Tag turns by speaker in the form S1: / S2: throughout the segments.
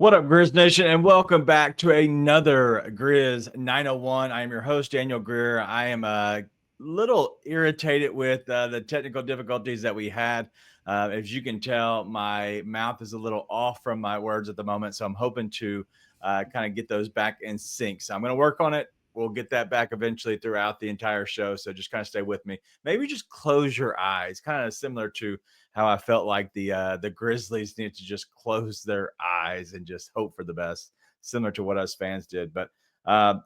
S1: What up, Grizz Nation, and welcome back to another Grizz 901. I am your host, Daniel Greer. I am a little irritated with the technical difficulties that we had. As you can tell, my mouth is a little off from my words at the moment, so I'm hoping to kind of get those back in sync. So I'm going to work on it. We'll get that back eventually throughout the entire show, so just kind of stay with me. Maybe just close your eyes, kind of similar to how I felt like the Grizzlies need to just close their eyes and just hope for the best, similar to what us fans did. But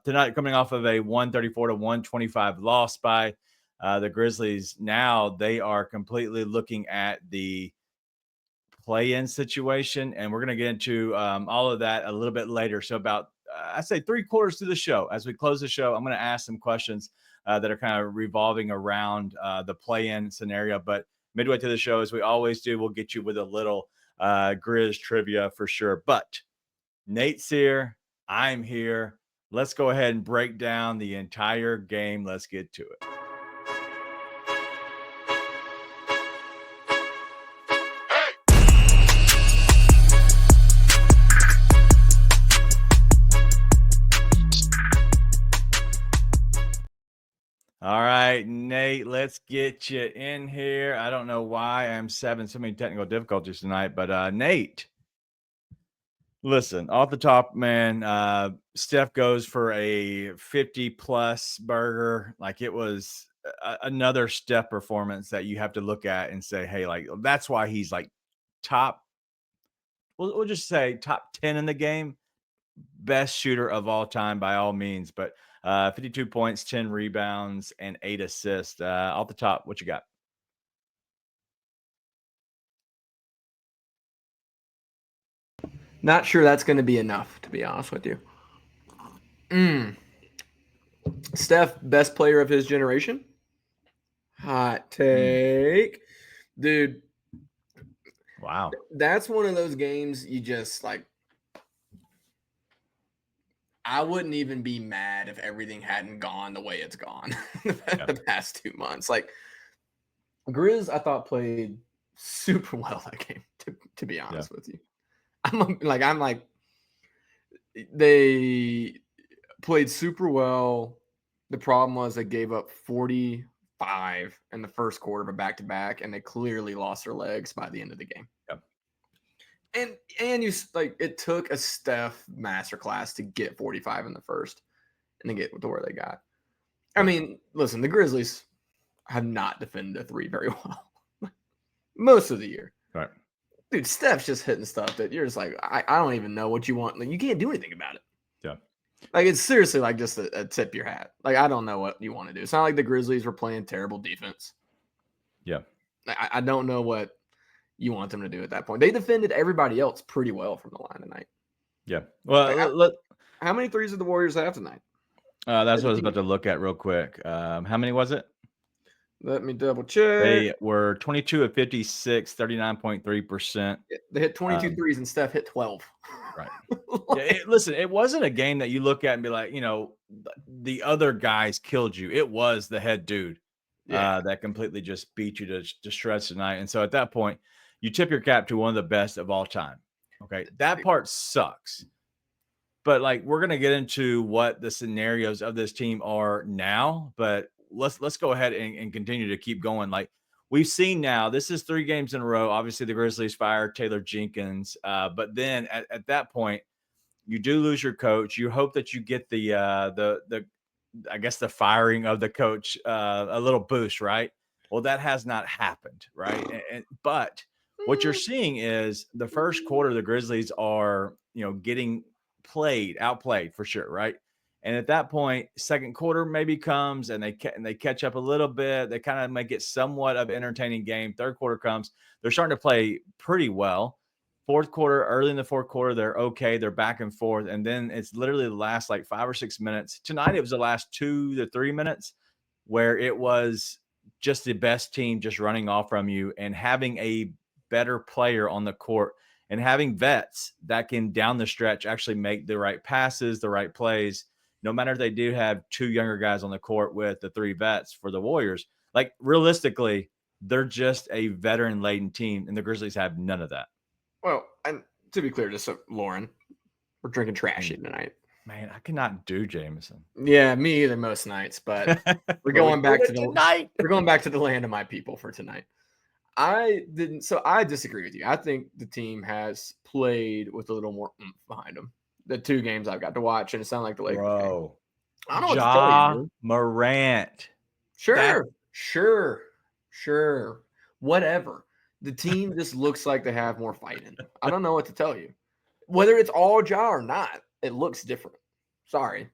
S1: tonight, coming off of a 134 to 125 loss by the Grizzlies, now they are completely looking at the play-in situation, and we're going to get into all of that a little bit later. So about I say 3/4 through the show, as we close the show, I'm going to ask some questions that are kind of revolving around the play-in scenario. But midway through the show, as we always do, we'll get you with a little Grizz trivia for sure. But Nate's here. I'm here. Let's go ahead and break down the entire game. Let's get to it. All right, Nate, let's get you in here. I don't know why I'm having so many technical difficulties tonight, but Nate, listen, off the top, man, Steph goes for a 50+ burger. Like it was another Steph performance that you have to look at and say, hey, like that's why he's like top, we'll just say top 10 in the game, best shooter of all time by all means. But 52 points, 10 rebounds, and 8 assists. Off the top, what you got?
S2: Not sure that's going to be enough, to be honest with you. Steph, best player of his generation? Hot take. Dude.
S1: Wow.
S2: That's one of those games you just like. I wouldn't even be mad if everything hadn't gone the way it's gone the past 2 months. Like, Grizz, I thought played super well that game, to be honest with you. I'm like, they played super well. The problem was they gave up 45 in the first quarter of a back-to-back, and they clearly lost their legs by the end of the game.
S1: Yep.
S2: And you like it took a Steph masterclass to get 45 in the first and to get to where they got. I mean, listen, the Grizzlies have not defended a three very well most of the year.
S1: Right.
S2: Dude, Steph's just hitting stuff that you're just like, I don't even know what you want. Like, you can't do anything about it.
S1: Yeah.
S2: Like, it's seriously like just a tip your hat. Like, I don't know what you want to do. It's not like the Grizzlies were playing terrible defense.
S1: Yeah.
S2: I don't know what you want them to do at that point. They defended everybody else pretty well from the line tonight.
S1: Yeah. Well,
S2: like, how many threes did the Warriors have tonight?
S1: That's what I was about to look at real quick. How many was it?
S2: Let me double check.
S1: They were 22 of 56, 39.3%.
S2: They hit 22 threes and Steph hit 12.
S1: Right. Listen, it wasn't a game that you look at and be like, the other guys killed you. It was the head dude that completely just beat you to shreds tonight. And so at that point, you tip your cap to one of the best of all time. Okay. That part sucks. But like, we're going to get into what the scenarios of this team are now, but let's go ahead and continue to keep going. Like we've seen now, this is 3 games in a row. Obviously the Grizzlies fired Taylor Jenkins. But then at that point, you do lose your coach. You hope that you get the I guess the firing of the coach, a little boost, right? Well, that has not happened. Right. But what you're seeing is the first quarter, the Grizzlies are, getting outplayed for sure. Right. And at that point, second quarter maybe comes and they catch up a little bit. They kind of make it somewhat of an entertaining game. Third quarter comes. They're starting to play pretty well. Fourth quarter, early in the fourth quarter, they're okay. They're back and forth. And then it's literally the last like 5 or 6 minutes. Tonight, it was the last 2 to 3 minutes where it was just the best team just running off from you and having a better player on the court and having vets that can down the stretch actually make the right passes, the right plays. No matter if they do have 2 younger guys on the court with the 3 vets for the Warriors, like realistically, they're just a veteran-laden team, and the Grizzlies have none of that.
S2: Well, and to be clear, just so Lauren, We're drinking trashy tonight.
S1: Man, I cannot do Jameson.
S2: Yeah, me either most nights, but we're going back to the land of my people for tonight. I disagree with you. I think the team has played with a little more oomph behind them. The 2 games I've got to watch, and it sounded like the Lakers game.
S1: Bro.
S2: I don't know what to tell you, dude.
S1: Morant.
S2: Sure. Whatever. The team just looks like they have more fight in them. I don't know what to tell you. Whether it's all Ja or not, it looks different. Sorry.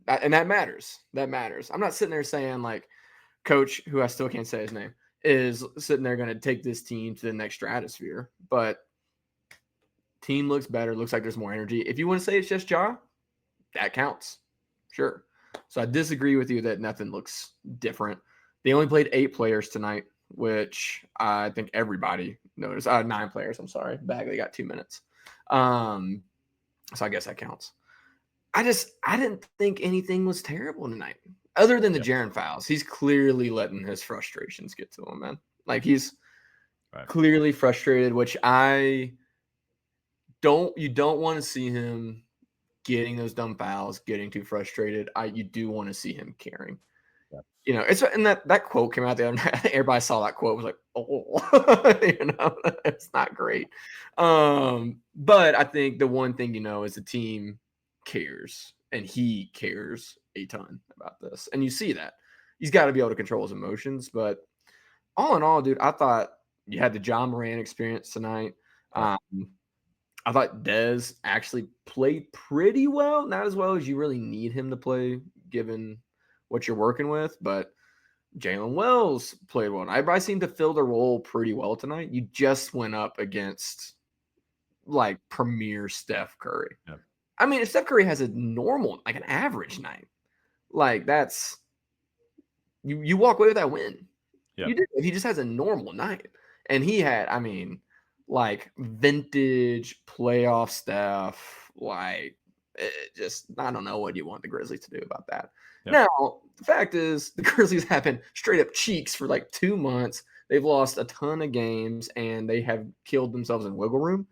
S2: And that matters. That matters. I'm not sitting there saying like Coach, who I still can't say his name, is sitting there going to take this team to the next stratosphere. But team looks better. Looks like there's more energy. If you want to say it's just Ja, that counts. Sure. So I disagree with you that nothing looks different. They only played 8 players tonight, which I think everybody noticed. 9 players, I'm sorry. Bagley got 2 minutes. So I guess that counts. I didn't think anything was terrible tonight. Other than the Jaren fouls. He's clearly letting his frustrations get to him, man. Like he's clearly frustrated, which you don't want to see him getting those dumb fouls, getting too frustrated. You do want to see him caring. Yeah. You know, and that quote came out the other night. Everybody saw that quote, was like, oh, it's not great. But I think the one thing is the team cares, and he cares a ton about this. And you see that. He's got to be able to control his emotions. But all in all, dude, I thought you had the John Moran experience tonight. I thought Dez actually played pretty well. Not as well as you really need him to play, given what you're working with. But Jalen Wells played well. Everybody seemed to fill the role pretty well tonight. You just went up against, like, premier Steph Curry. Yeah. I mean, if Steph Curry has a normal, like an average night, like that's – you walk away with that win. Yeah. You do. If he just has a normal night. And he had, I mean – like vintage playoff stuff, like I don't know what you want the Grizzlies to do about that. Yep. Now, the fact is the Grizzlies have been straight up cheeks for like 2 months. They've lost a ton of games, and they have killed themselves in wiggle room.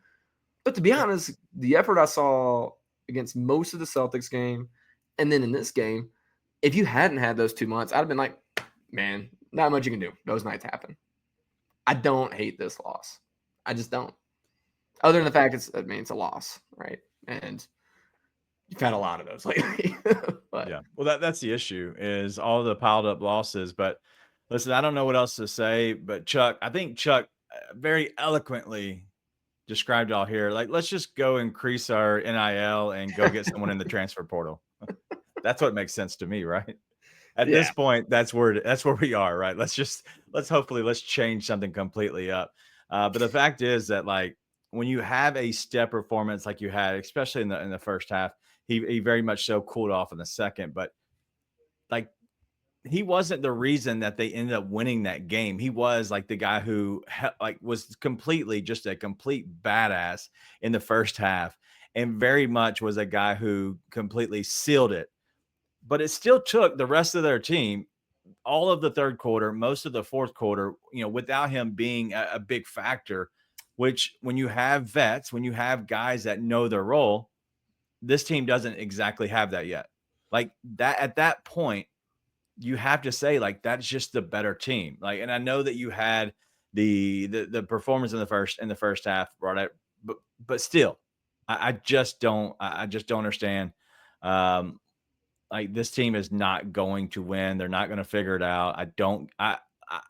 S2: But to be honest, the effort I saw against most of the Celtics game, and then in this game, if you hadn't had those 2 months, I'd have been like, man, not much you can do. Those nights happen. I don't hate this loss. I just don't. Other than the fact it's a loss, right? And you've had a lot of those lately. But
S1: yeah, well, that's the issue is all the piled up losses. But listen, I don't know what else to say. But I think Chuck very eloquently described all here. Like, let's just go increase our NIL and go get someone in the transfer portal. That's what makes sense to me, right? At this point, that's where we are, right? Let's change something completely up. But the fact is that, like, when you have a step performance like you had, especially in the first half, he very much so cooled off in the second. But like, he wasn't the reason that they ended up winning that game. He was like the guy who was completely just a complete badass in the first half, and very much was a guy who completely sealed it. But it still took the rest of their team all of the third quarter, most of the fourth quarter, without him being a big factor, which when you have vets, when you have guys that know their role, this team doesn't exactly have that yet. Like that, at that point, you have to say, like, that's just the better team. Like, and I know that you had the performance in the first half brought it, but still, I just don't understand. Like, this team is not going to win. They're not going to figure it out.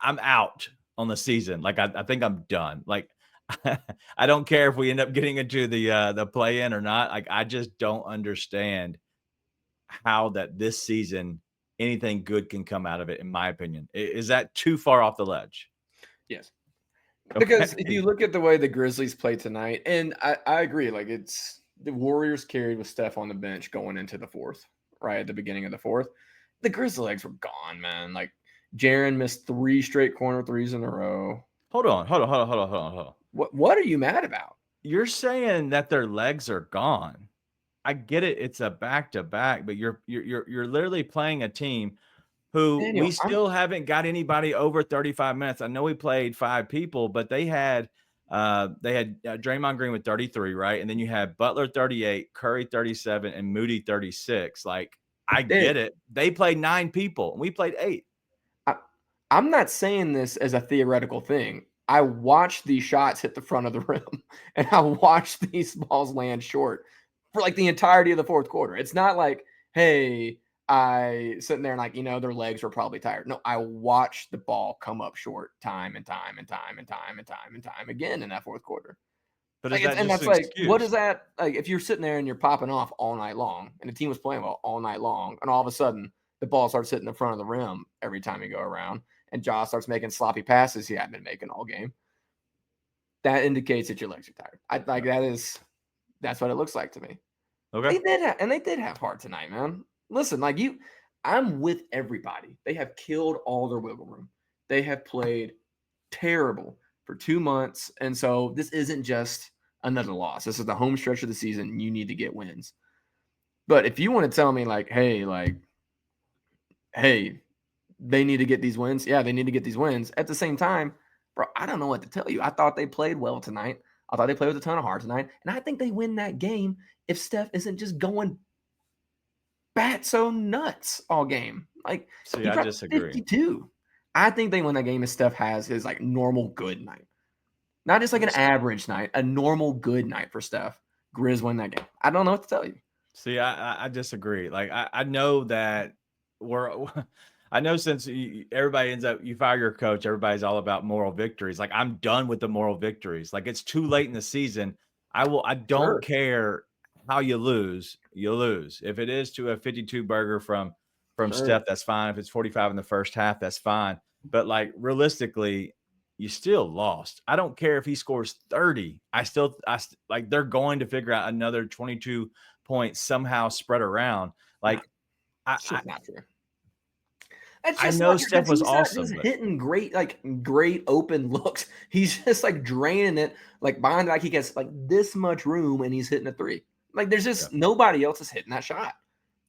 S1: I'm out on the season. Like, I think I'm done. Like, I don't care if we end up getting into the play-in or not. Like, I just don't understand how that this season anything good can come out of it, in my opinion. Is that too far off the ledge?
S2: Yes. Okay. Because if you look at the way the Grizzlies play tonight, and I agree, like, it's the Warriors carried with Steph on the bench going into the fourth. Right at the beginning of the fourth, the Grizzly legs were gone, man. Like, Jaren missed 3 straight corner threes in a row.
S1: Hold on.
S2: What are you mad about?
S1: You're saying that their legs are gone. I get it. It's a back-to-back, but you're literally playing a team who Daniel, we still haven't got anybody over 35 minutes. I know we played 5 people, but they had They had Draymond Green with 33, right? And then you had Butler 38, Curry 37, and Moody 36. Like, I get it. They played 9 people, and we played 8.
S2: I'm not saying this as a theoretical thing. I watched these shots hit the front of the rim, and I watched these balls land short for like the entirety of the fourth quarter. It's not like, hey, I sitting there and like, their legs were probably tired. No, I watched the ball come up short time and time and time and time and time and time again in that fourth quarter.
S1: But is
S2: Like,
S1: that
S2: and
S1: just
S2: that's
S1: an
S2: like, what is
S1: excuse?
S2: that? Like, if you're sitting there and you're popping off all night long, and the team was playing well all night long, and all of a sudden the ball starts hitting the front of the rim every time you go around, and Josh starts making sloppy passes he hadn't been making all game, that indicates that your legs are tired. I like that's what it looks like to me.
S1: Okay.
S2: They did have heart tonight, man. Listen, I'm with everybody. They have killed all their wiggle room. They have played terrible for 2 months, and so this isn't just another loss. This is the home stretch of the season. You need to get wins. But if you want to tell me hey, they need to get these wins. Yeah, they need to get these wins. At the same time, bro, I don't know what to tell you. I thought they played well tonight. I thought they played with a ton of heart tonight, and I think they win that game if Steph isn't just going bat so nuts all game. Like,
S1: See,
S2: he
S1: I
S2: dropped
S1: disagree.
S2: 52. I think they win that game if Steph has his like normal good night. Not just like an average night, a normal good night for Steph. Grizz win that game. I don't know what to tell you.
S1: See, I disagree. Like, I know that we're I know since everybody ends up, you fire your coach, everybody's all about moral victories. Like, I'm done with the moral victories. Like, it's too late in the season. I don't
S2: Sure.
S1: care how you lose, you lose. If it is to a 52 burger from
S2: Sure.
S1: Steph, that's fine. If it's 45 in the first half, that's fine. But like, realistically, you still lost. I don't care if he scores 30. Like, they're going to figure out another 22 points somehow spread around.
S2: No,
S1: Like, I,
S2: it's
S1: I
S2: just not true. That's
S1: I
S2: just
S1: know
S2: not true
S1: Steph
S2: because
S1: was
S2: he's not just
S1: awesome, but
S2: hitting great open looks. He's just like draining it, like behind like he gets like this much room and he's hitting a three. Like there's
S1: yeah,
S2: just nobody else is hitting that shot.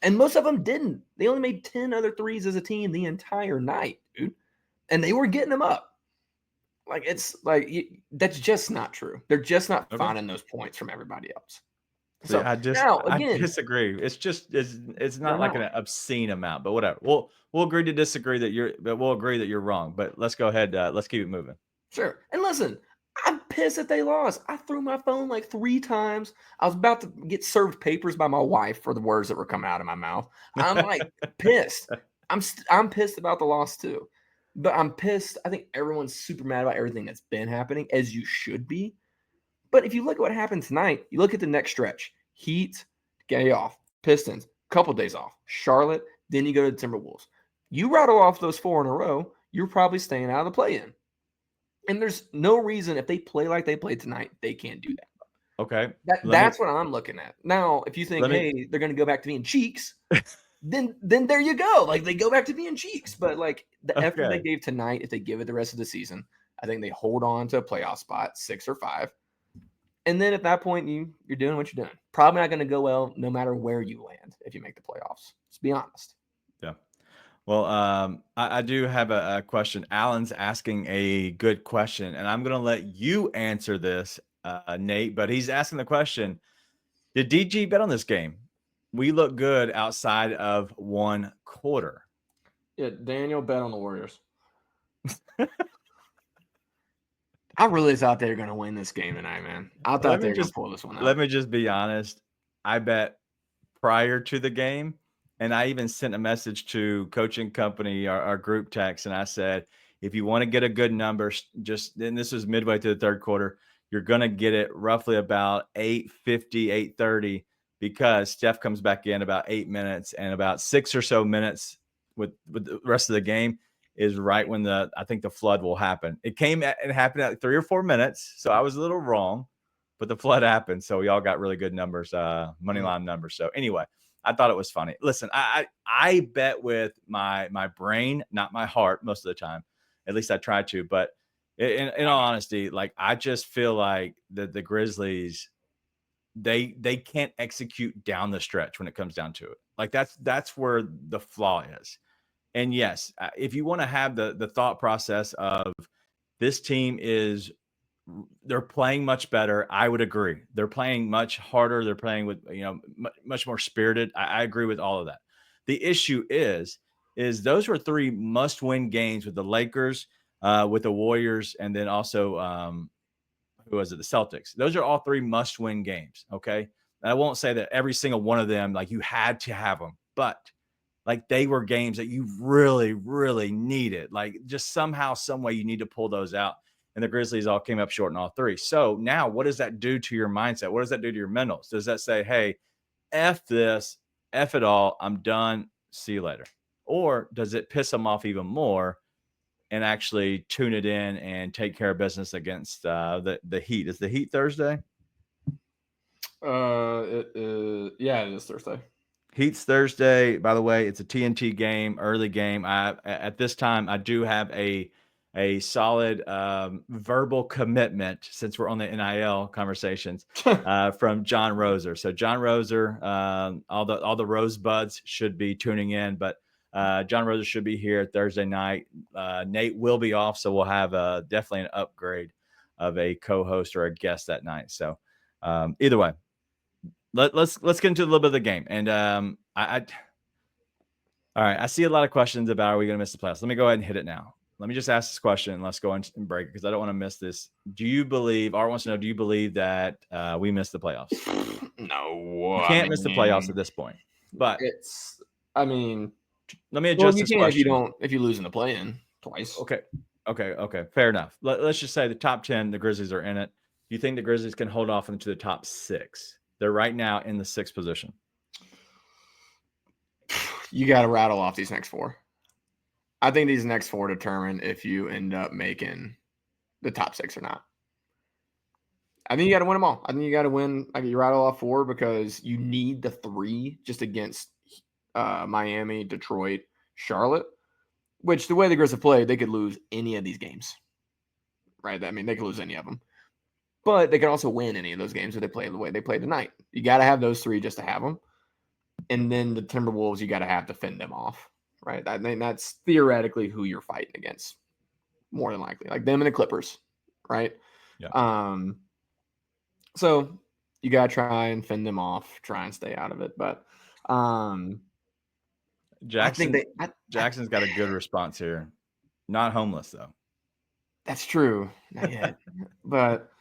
S2: And most of them didn't. They only made 10 other threes as a team the entire night, dude. And they were getting them up. Like it's like that's just not true. They're just not
S1: okay.
S2: finding those points from everybody else.
S1: See,
S2: So now
S1: I
S2: again,
S1: disagree. It's
S2: they're
S1: not like
S2: not
S1: an
S2: wrong.
S1: obscene amount, but whatever. We'll agree to disagree but we'll agree that you're wrong. But let's go ahead. Let's keep it moving.
S2: Sure. And listen, I'm pissed that they lost. I threw my phone like 3 times. I was about to get served papers by my wife for the words that were coming out of my mouth. I'm like pissed. I'm pissed about the loss too. But I'm pissed. I think everyone's super mad about everything that's been happening, as you should be. But if you look at what happened tonight, you look at the next stretch. Heat, day off. Pistons, couple days off. Charlotte, then you go to the Timberwolves. You rattle off those 4 in a row, you're probably staying out of the play-in. And there's no reason if they play like they played tonight, they can't do that.
S1: Okay.
S2: That's what I'm looking at. Now, if you think,
S1: Let me
S2: hey, they're going to go back to being cheeks, then there you go. Like they go back to being cheeks. But like the effort they
S1: okay.
S2: gave tonight, if they give it the rest of the season, I think they hold on to a playoff spot, 6 or 5. And then at that point, you're doing what you're doing. Probably not going to go well no matter where you land if you make the playoffs. Let's be honest.
S1: Yeah. Well, I do have a question. Alan's asking a good question, and I'm going to let you answer this, Nate. But he's asking the question: did DG bet on this game? We look good outside of one quarter.
S2: Yeah, Daniel bet on the Warriors. I really thought they were going to win this game tonight, man. I
S1: Let
S2: thought they
S1: me
S2: were going
S1: just
S2: to pull this one
S1: let
S2: out.
S1: me just be honest. I bet prior to the game, and I even sent a message to coaching company, our group text, and I said, if you want to get a good number, just then this was midway through the third quarter, you're going to get it roughly about 8:50, 8:30, because Steph comes back in about 8 minutes, and about 6 or so minutes with the rest of the game is right when I think the flood will happen. It happened at 3 or 4 minutes, so I was a little wrong, but the flood happened, so we all got really good numbers, money line numbers. So anyway, I thought it was funny. Listen, I bet with my brain, not my heart, most of the time. At least I try to. But in all honesty, like I just feel like the Grizzlies, they can't execute down the stretch when it comes down to it. Like that's where the flaw is. And yes, if you want to have the thought process of this team is they're playing much better. I would agree. They're playing much harder. They're playing with, much more spirited. I agree with all of that. The issue is those were 3 must-win games with the Lakers, with the Warriors, and then also who was it? The Celtics. Those are all 3 must-win games. Okay, and I won't say that every single one of them like you had to have them, but like they were games that you really, really needed. Like just somehow, some way, you need to pull those out. And the Grizzlies all came up short in all 3. So now, what does that do to your mindset? What does that do to your mentals? Does that say, "Hey, f this, f it all, I'm done, see you later," or does it piss them off even more and actually tune it in and take care of business against the Heat? Is the Heat Thursday?
S2: It is. Yeah, it is Thursday.
S1: Heat's Thursday. By the way, it's a TNT game, early game. At this time, I do have a solid verbal commitment, since we're on the NIL conversations, from John Roser. So John Roser, all the Rosebuds should be tuning in, but John Roser should be here Thursday night. Nate will be off, so we'll have definitely an upgrade of a co-host or a guest that night. So either way, let's get into a little bit of the game. And all right, I see a lot of questions about, are we going to miss the playoffs? Let me go ahead and hit it now. Let me just ask this question and let's go and break it, because I don't want to miss this. Do you believe, Art wants to know, do you believe that we missed the playoffs?
S2: No.
S1: You can't miss the playoffs at this point. But
S2: let me
S1: adjust this question.
S2: If you lose in the play-in twice.
S1: Okay. Fair enough. Let's just say the top 10, the Grizzlies are in it. Do you think the Grizzlies can hold off into the top 6? They're right now in the 6th position.
S2: You got to rattle off these next 4. I think these next 4 determine if you end up making the top 6 or not. I think you got to win them all. I think you got to win. Like, you rattle off 4 because you need the 3 just against Miami, Detroit, Charlotte, which the way the Grizzlies have played, they could lose any of these games, right? I mean, they could lose any of them. But they can also win any of those games if they play the way they play tonight. You got to have those 3 just to have them. And then the Timberwolves, you got to have to fend them off, right? I mean, that's theoretically who you're fighting against, more than likely. Like them and the Clippers, right?
S1: Yeah.
S2: So you got to try and fend them off, try and stay out of it. But
S1: Jackson's got a good response here. Not homeless, though.
S2: That's true. Not yet. But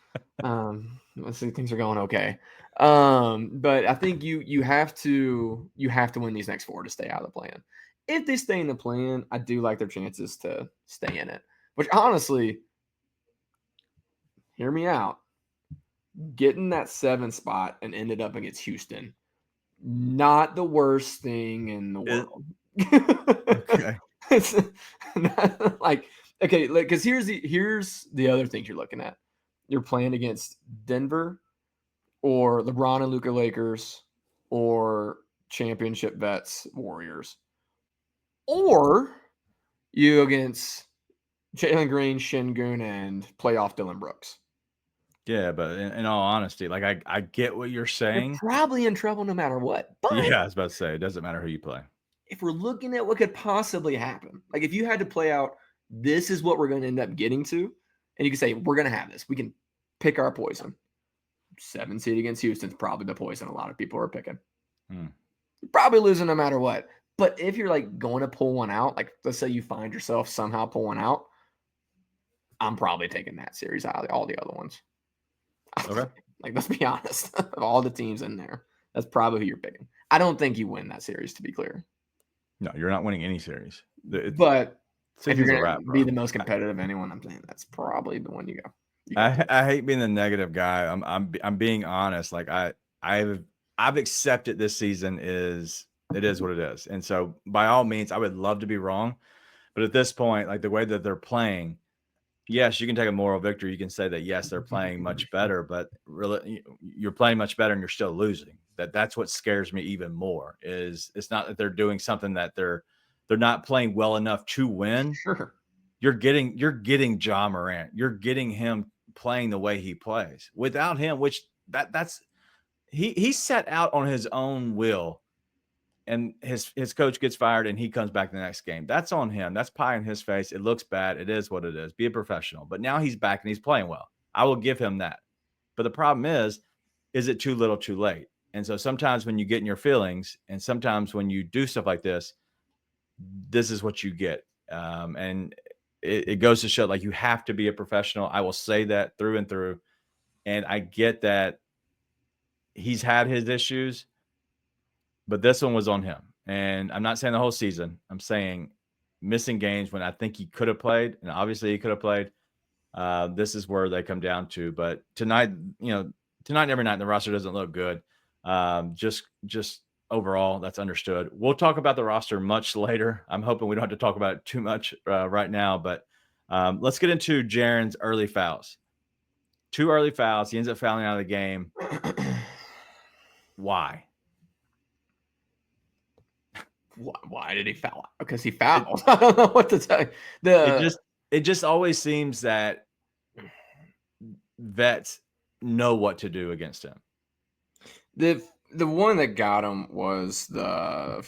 S2: let's see, things are going okay. But I think you have to win these next 4 to stay out of the plan. If they stay in the plan, I do like their chances to stay in it. Which honestly, hear me out. Getting that 7 spot and ended up against Houston, not the worst thing in the world.
S1: Okay.
S2: It's not okay, because here's the other things you're looking at. You're playing against Denver or LeBron and Luka Lakers or championship vets Warriors. Or you against Jalen Green, Şengün, and playoff Dylan Brooks.
S1: Yeah, but in all honesty, like I get what you're saying.
S2: You're probably in trouble no matter what. But
S1: yeah, I was about to say, it doesn't matter who you play.
S2: If we're looking at what could possibly happen, like if you had to play out, this is what we're going to end up getting to, and you can say, we're going to have this. We can pick our poison. 7 seed against Houston's probably the poison a lot of people are picking. You're probably losing no matter what. But if you're like going to pull one out, like let's say you find yourself somehow pulling out, I'm probably taking that series out of all the other ones.
S1: Okay.
S2: Like, let's be honest. Of all the teams in there, that's probably who you're picking. I don't think you win that series, to be clear.
S1: No, you're not winning any series.
S2: But if you're going to be the most competitive anyone, I'm saying that's probably the one you go.
S1: I hate being the negative guy. I'm being honest. Like I've accepted this season is what it is. And so by all means, I would love to be wrong. But at this point, like the way that they're playing, yes, you can take a moral victory. You can say that, yes, they're playing much better, but really you're playing much better and you're still losing. That's what scares me even more. Is it's not that they're doing something that they're not playing well enough to win.
S2: Sure.
S1: You're getting Ja Morant. You're getting him playing the way he plays. Without him, which that's he set out on his own will, and his coach gets fired and he comes back the next game. That's on him. That's pie in his face. It looks bad. It is what it is. Be a professional. But now he's back and he's playing well. I will give him that. But the problem is it too little, too late? And so sometimes when you get in your feelings, and sometimes when you do stuff like this is what you get. And it goes to show, like, you have to be a professional. I will say that through and through. And I get that he's had his issues, but this one was on him. And I'm not saying the whole season. I'm saying missing games when I think he could have played, and obviously he could have played. This is where they come down to. But tonight, tonight and every night, the roster doesn't look good. Just overall, that's understood. We'll talk about the roster much later. I'm hoping we don't have to talk about it too much right now. But let's get into Jaren's early fouls. 2 early fouls. He ends up fouling out of the game. Why?
S2: Why did he foul? Because he fouled. I don't know what to tell you.
S1: It just always seems that vets know what to do against him.
S2: The one that got him was the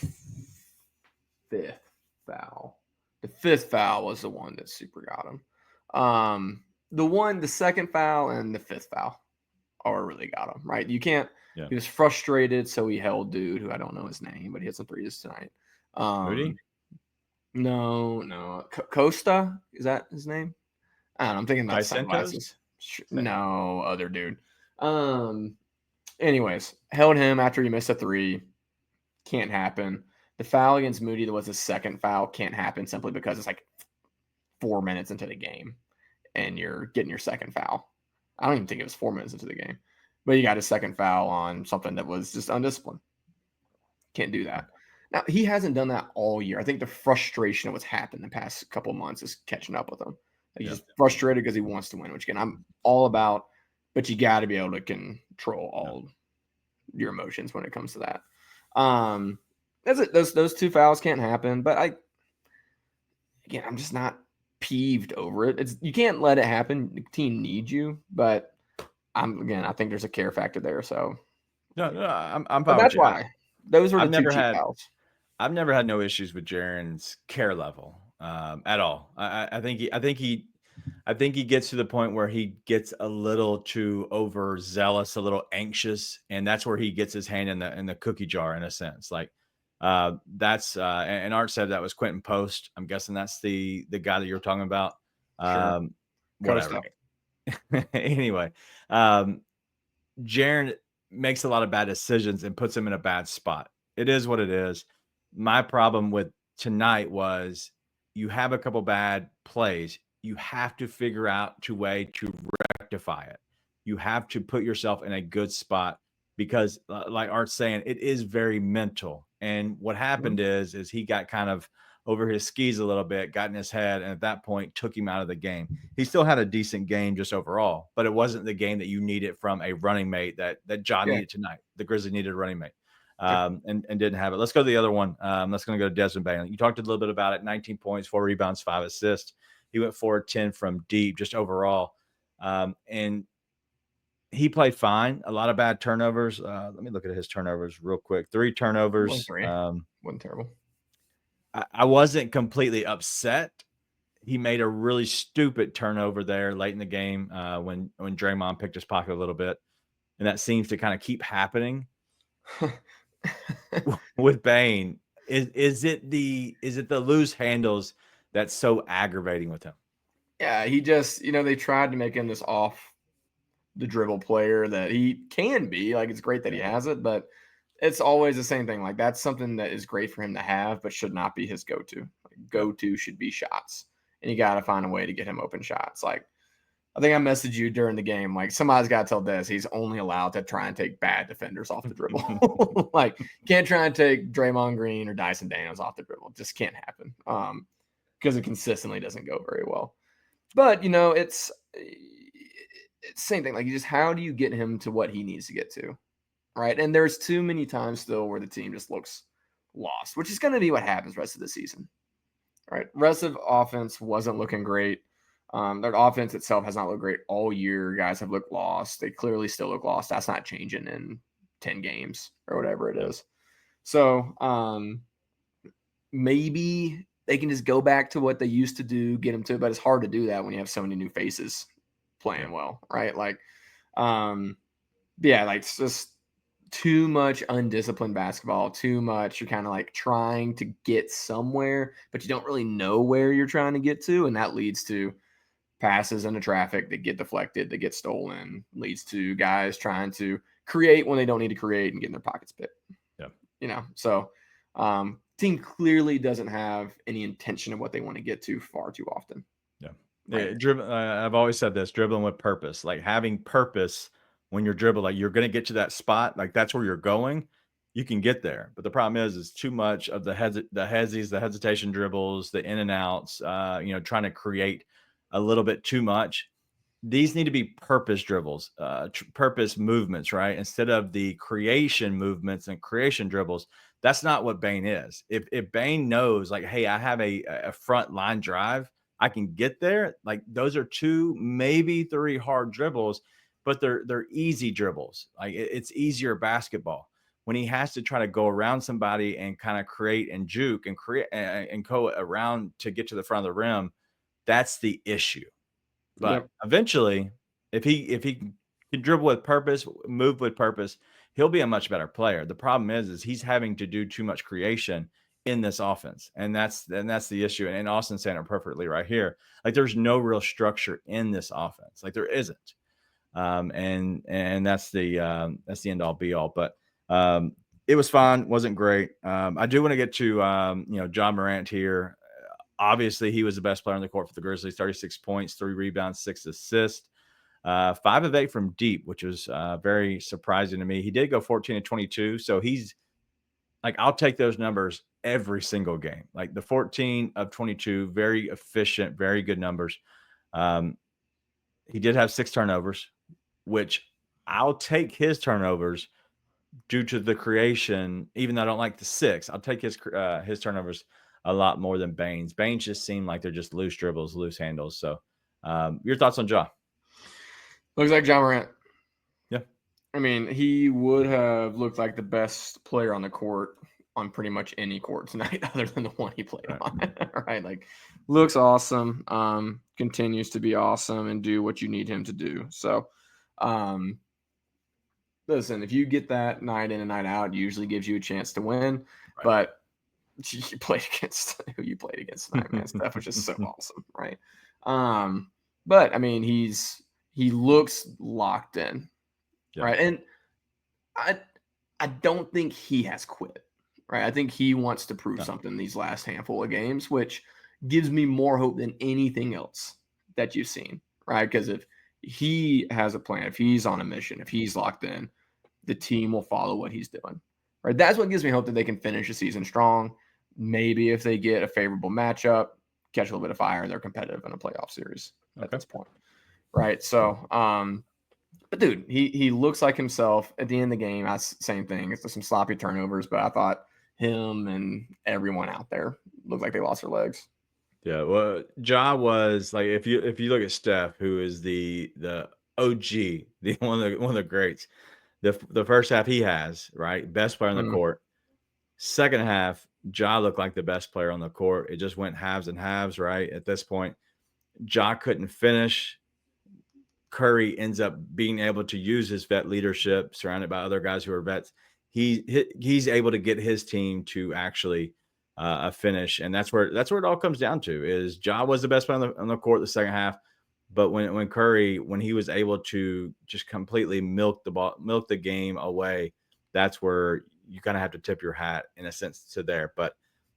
S2: 5th foul. The 5th foul was the one that super got him. The second foul and the 5th foul are really got him, right? You can't. Yeah. He was frustrated, so he held dude who I don't know his name, but he hit some threes tonight.
S1: Moody?
S2: No. Costa, is that his name? I don't know. I'm thinking about sunglasses. No, other dude. Anyways, held him after he missed a 3. Can't happen. The foul against Moody that was the second foul can't happen simply because it's like 4 minutes into the game and you're getting your second foul. I don't even think it was 4 minutes into the game, but you got a second foul on something that was just undisciplined. Can't do that. Now, he hasn't done that all year. I think the frustration of what's happened the past couple of months is catching up with him. He's just frustrated because he wants to win, which, again, I'm all about, but you got to be able to control all your emotions when it comes to that. That's it. Those 2 fouls can't happen, but I'm just not peeved over it. You can't let it happen. The team needs you, but I think there's a care factor there. So
S1: no, I'm fine.
S2: That's why those were the 2 cheap fouls.
S1: I've never had no issues with Jaren's care level at all. I think he gets to the point where he gets a little too overzealous, a little anxious, and that's where he gets his hand in the cookie jar, in a sense. Like that's and Art said that was Quentin Post. I'm guessing that's the guy that you're talking about.
S2: Sure.
S1: Whatever. Anyway, Jaren makes a lot of bad decisions and puts him in a bad spot. It is what it is. My problem with tonight was you have a couple bad plays. You have to figure out a way to rectify it. You have to put yourself in a good spot because, like Art's saying, it is very mental. And what happened is he got kind of over his skis a little bit, got in his head, and at that point took him out of the game. He still had a decent game just overall, but it wasn't the game that you needed from a running mate that John needed tonight. The Grizzlies needed a running mate. And didn't have it. Let's go to the other one. Let's go to Desmond Bain. You talked a little bit about it. 19 points, 4 rebounds, 5 assists. He went 4-10 from deep, just overall. And he played fine. A lot of bad turnovers. Let me look at his turnovers real quick. 3 turnovers.
S2: Wasn't terrible.
S1: I wasn't completely upset. He made a really stupid turnover there late in the game when Draymond picked his pocket a little bit. And that seems to kind of keep happening. With Bain, is it the loose handles that's so aggravating with him?
S2: Yeah, he just, they tried to make him this off the dribble player that he can be. Like, it's great that he has it, but it's always the same thing. Like, that's something that is great for him to have, but should not be his go-to. Go-to should be shots, and you got to find a way to get him open shots. Like, I think I messaged you during the game. Like, somebody's got to tell Des he's only allowed to try and take bad defenders off the dribble. Like, can't try and take Draymond Green or Dyson Daniels off the dribble. It just can't happen because it consistently doesn't go very well. But, it's the same thing. Like, how do you get him to what he needs to get to, right? And there's too many times still where the team just looks lost, which is going to be what happens rest of the season, right? Rest of offense wasn't looking great. Their offense itself has not looked great all year. Guys have looked lost. They clearly still look lost. That's not changing in 10 games or whatever it is. So maybe they can just go back to what they used to do, get them to it, but it's hard to do that when you have so many new faces playing well, right? Like, yeah, like it's just too much undisciplined basketball, too much. You're kind of like trying to get somewhere, but you don't really know where you're trying to get to. And that leads to passes into traffic that get deflected, that get stolen, leads to guys trying to create when they don't need to create and getting their pockets picked.
S1: Yeah.
S2: So team clearly doesn't have any intention of what they want to get to far too often.
S1: Yeah.
S2: Right.
S1: I've always said this, dribbling with purpose, like having purpose when you're dribbling, like you're going to get to that spot, like that's where you're going. You can get there, but the problem is too much of the hesies, the hesitation dribbles, the in and outs. Trying to create a little bit too much. These need to be purpose dribbles, purpose movements, right? Instead of the creation movements and creation dribbles. That's not what Bane is. If Bane knows, like, hey, I have a front line drive, I can get there. Like those are 2, maybe 3 hard dribbles, but they're easy dribbles. Like it's easier basketball. When he has to try to go around somebody and kind of create and juke and create and go around to get to the front of the rim, that's the issue. But
S2: Yep.
S1: eventually, if he can dribble with purpose, move with purpose, he'll be a much better player. The problem is he's having to do too much creation in this offense, and that's the issue. And Austin saying it perfectly right here. Like there's no real structure in this offense. Like there isn't. And that's the end all be all. But it was fun, wasn't great. I do want to get to John Morant here. Obviously, he was the best player on the court for the Grizzlies. 36 points, 3 rebounds, 6 assists, 5 of 8 from deep, which was very surprising to me. He did go 14 and 22, so he's like, I'll take those numbers every single game. Like the 14 of 22, very efficient, very good numbers. He did have 6 turnovers, which I'll take his turnovers due to the creation. Even though I don't like the 6, I'll take his turnovers a lot more than Baines. Baines just seem like they're just loose dribbles, loose handles. So, your thoughts on Ja?
S2: Looks like John Morant.
S1: Yeah.
S2: I mean, he would have looked like the best player on the court on pretty much any court tonight, other than the one he played on. Right? Like, looks awesome. Continues to be awesome and do what you need him to do. So, listen, if you get that night in and night out, it usually gives you a chance to win.
S1: Right.
S2: But you played against who you played against tonight, man. Steph was just so awesome, right? But I mean, he looks locked in,
S1: Yeah.
S2: right? And I don't think he has quit, right? I think he wants to prove something these last handful of games, which gives me more hope than anything else that you've seen, right? Because if he has a plan, if he's on a mission, if he's locked in, the team will follow what he's doing, right? That's what gives me hope that they can finish the season strong. Maybe if they get a favorable matchup, catch a little bit of fire, they're competitive in a playoff series at this point, right? So, but dude, he looks like himself at the end of the game. That's same thing. It's some sloppy turnovers, but I thought him and everyone out there looked like they lost their legs.
S1: Yeah, well, Ja was like, if you look at Steph, who is the OG, the one of the greats. The first half he has, right, best player on the court. Second half, Ja looked like the best player on the court. It just went halves and halves, right? At this point, Ja couldn't finish. Curry ends up being able to use his vet leadership, surrounded by other guys who are vets. He's able to get his team to actually a finish, and that's where it all comes down to. Is Ja was the best player on the court the second half, but when Curry, when he was able to just completely milk the game away, that's where you kind of have to tip your hat in a sense to there. But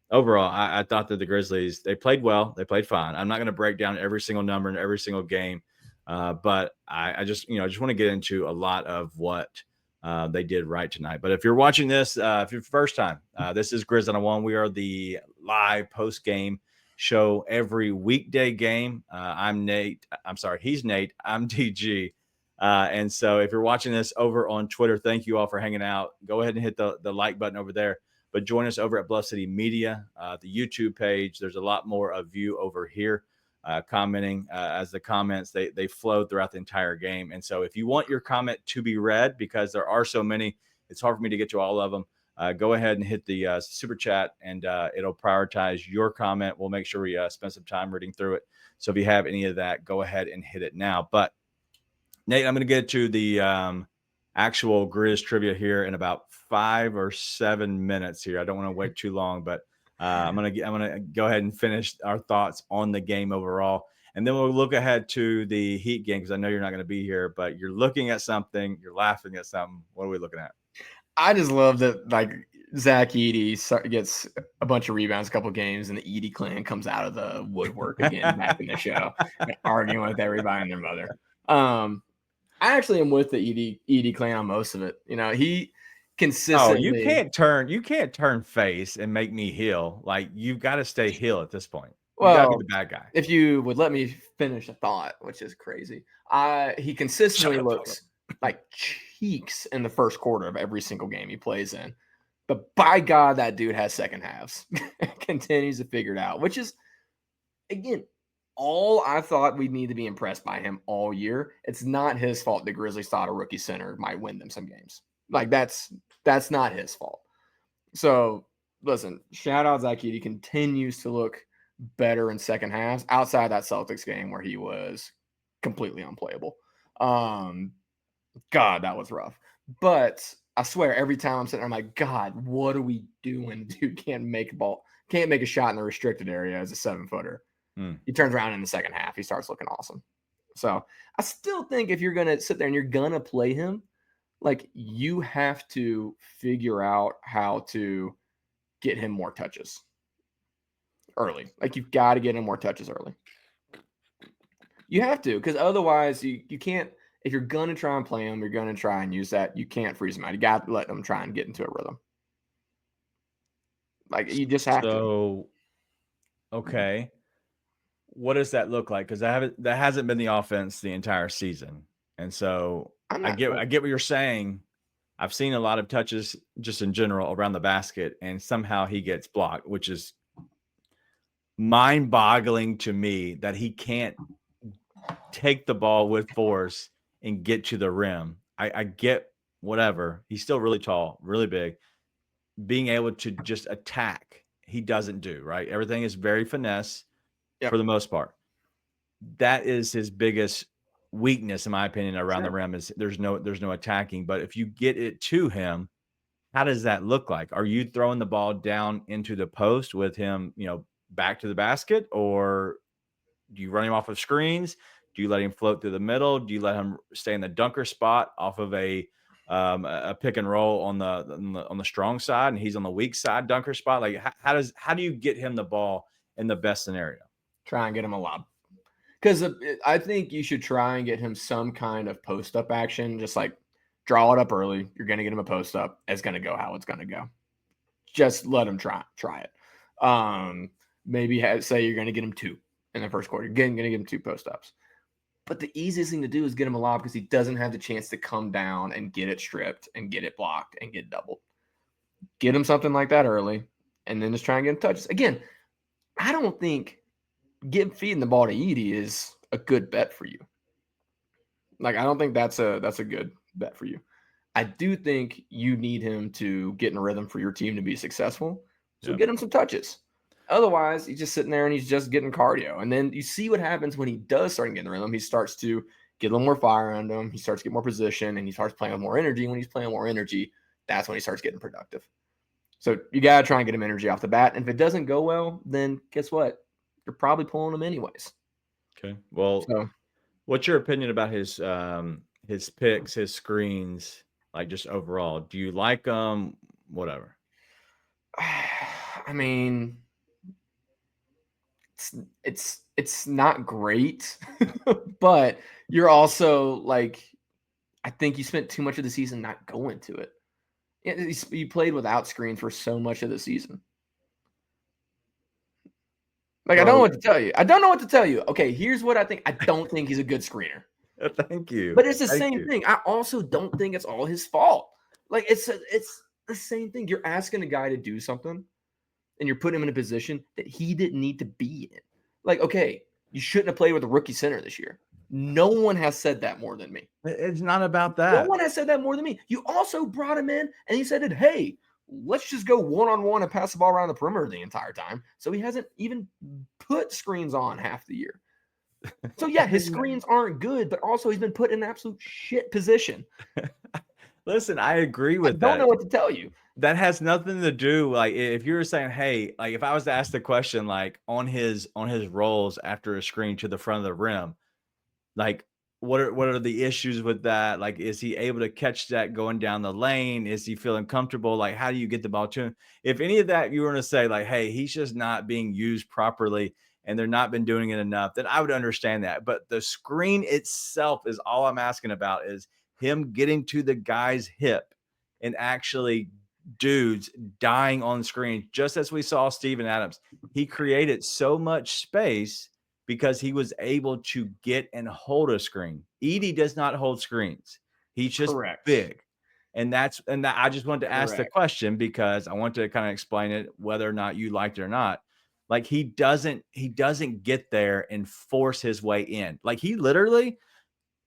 S1: overall, I thought that the Grizzlies, they played well, they played fine. I'm not going to break down every single number in every single game. But I just want to get into a lot of what they did right tonight. But if you're watching this, if you're first time, this is Grizz 101. We are the live post game show every weekday game. I'm Nate. I'm sorry, he's Nate. I'm DG. And so if you're watching this over on Twitter, thank you all for hanging out. Go ahead and hit the like button over there. But join us over at Bluff City Media, the YouTube page. There's a lot more of you over here. Commenting as the comments they flow throughout the entire game. And so if you want your comment to be read, because there are so many, it's hard for me to get to all of them, go ahead and hit the super chat, and it'll prioritize your comment. We'll make sure we spend some time reading through it. So if you have any of that, go ahead and hit it now. But Nate, I'm going to get to the actual Grizz trivia here in about 5 or 7 minutes here. I don't want to wait too long, but I'm gonna go ahead and finish our thoughts on the game overall, and then we'll look ahead to the Heat game because I know you're not going to be here, but you're looking at something, you're laughing at something. What are we looking at?
S2: I just love that, like, Zach Edey gets a bunch of rebounds, a couple of games, and the Edey clan comes out of the woodwork again back in the show, arguing with everybody and their mother. I actually am with the Edey clan on most of it. You know, he consistently.
S1: Oh, you can't turn face and make me heel. Like, you've got to stay heel at this point. You got to be the bad guy.
S2: If you would let me finish a thought, which is crazy, he consistently looks like cheeks in the first quarter of every single game he plays in. But by God, that dude has second halves. Continues to figure it out, which is, again, all I thought we'd need to be impressed by him all year. It's not his fault the Grizzlies thought a rookie center might win them some games. Like, that's not his fault. So, listen, shout out Zach Edey. Continues to look better in second halves outside that Celtics game where he was completely unplayable. God, that was rough. But I swear, every time I'm sitting there, I'm like, God, what are we doing? Dude can't make a shot in the restricted area as a 7-footer. He turns around in the second half. He starts looking awesome. So I still think if you're going to sit there and you're going to play him, like, you have to figure out how to get him more touches early. Like, you've got to get him more touches early. You have to, because otherwise you can't. If you're going to try and play him, you're going to try and use that. You can't freeze him out. You got to let them try and get into a rhythm. Like, you just have to.
S1: Okay. What does that look like? Because that hasn't been the offense the entire season. And so I get what you're saying. I've seen a lot of touches just in general around the basket, and somehow he gets blocked, which is mind-boggling to me that he can't take the ball with force and get to the rim. I get whatever. He's still really tall, really big. Being able to just attack, he doesn't do, right? Everything is very finesse for the most part. That is his biggest weakness, in my opinion, around the rim, is there's no attacking. But if you get it to him, how does that look like? Are you throwing the ball down into the post with him, back to the basket, or do you run him off of screens? Do you let him float through the middle? Do you let him stay in the dunker spot off of a pick and roll on the strong side, and he's on the weak side dunker spot? Like, how do you get him the ball in the best scenario?
S2: Try and get him a lob. Because I think you should try and get him some kind of post-up action. Just like draw it up early. You're going to get him a post-up. It's going to go how it's going to go. Just let him try it. Maybe say you're going to get him 2 in the first quarter. You're going to give him 2 post-ups. But the easiest thing to do is get him a lob because he doesn't have the chance to come down and get it stripped and get it blocked and get doubled. Get him something like that early, and then just try and get him touches. Again, I don't think feeding the ball to Edey is a good bet for you. Like, I don't think that's a good bet for you. I do think you need him to get in a rhythm for your team to be successful. So get him some touches. Otherwise, he's just sitting there and he's just getting cardio. And then you see what happens when he does start getting in the rhythm. He starts to get a little more fire under him. He starts to get more position, and he starts playing with more energy. When he's playing with more energy, that's when he starts getting productive. So you got to try and get him energy off the bat. And if it doesn't go well, then guess what? You're probably pulling him anyways.
S1: Okay. Well, what's your opinion about his picks, his screens, like, just overall? Do you like them? Whatever.
S2: I mean, it's not great, but you're also like, I think you spent too much of the season not going to it. You played without screens for so much of the season. Like, I don't know what to tell you. Okay, here's what I think. I don't think he's a good screener.
S1: Thank you.
S2: But it's the same thing. I also don't think it's all his fault. Like, it's the same thing. You're asking a guy to do something, and you're putting him in a position that he didn't need to be in. Like, okay, you shouldn't have played with a rookie center this year. No one has said that more than me.
S1: It's not about that.
S2: No one has said that more than me. You also brought him in, and he said, hey, let's just go one-on-one and pass the ball around the perimeter the entire time. So he hasn't even put screens on half the year. So yeah, his screens aren't good, but also he's been put in an absolute shit position.
S1: Listen, I agree
S2: I
S1: with
S2: don't know
S1: that.
S2: what to tell you.
S1: That has nothing to do, like, if you were saying, "Hey," like, if I was to ask the question, like, on his rolls after a screen to the front of the rim, like, what are the issues with that? Like, is he able to catch that going down the lane? Is he feeling comfortable? Like, how do you get the ball to him? If any of that you were to say, like, "Hey, he's just not being used properly, and they're not been doing it enough," then I would understand that. But the screen itself is all I'm asking about is him getting to the guy's hip and actually dudes dying on screen, just as we saw Steven Adams. He created so much space because he was able to get and hold a screen. Edie does not hold screens. He's just
S2: Correct.
S1: big. And I just wanted to ask the
S2: Correct.
S1: question because I want to kind of explain it whether or not you liked it or not. Like he doesn't get there and force his way in. Like he literally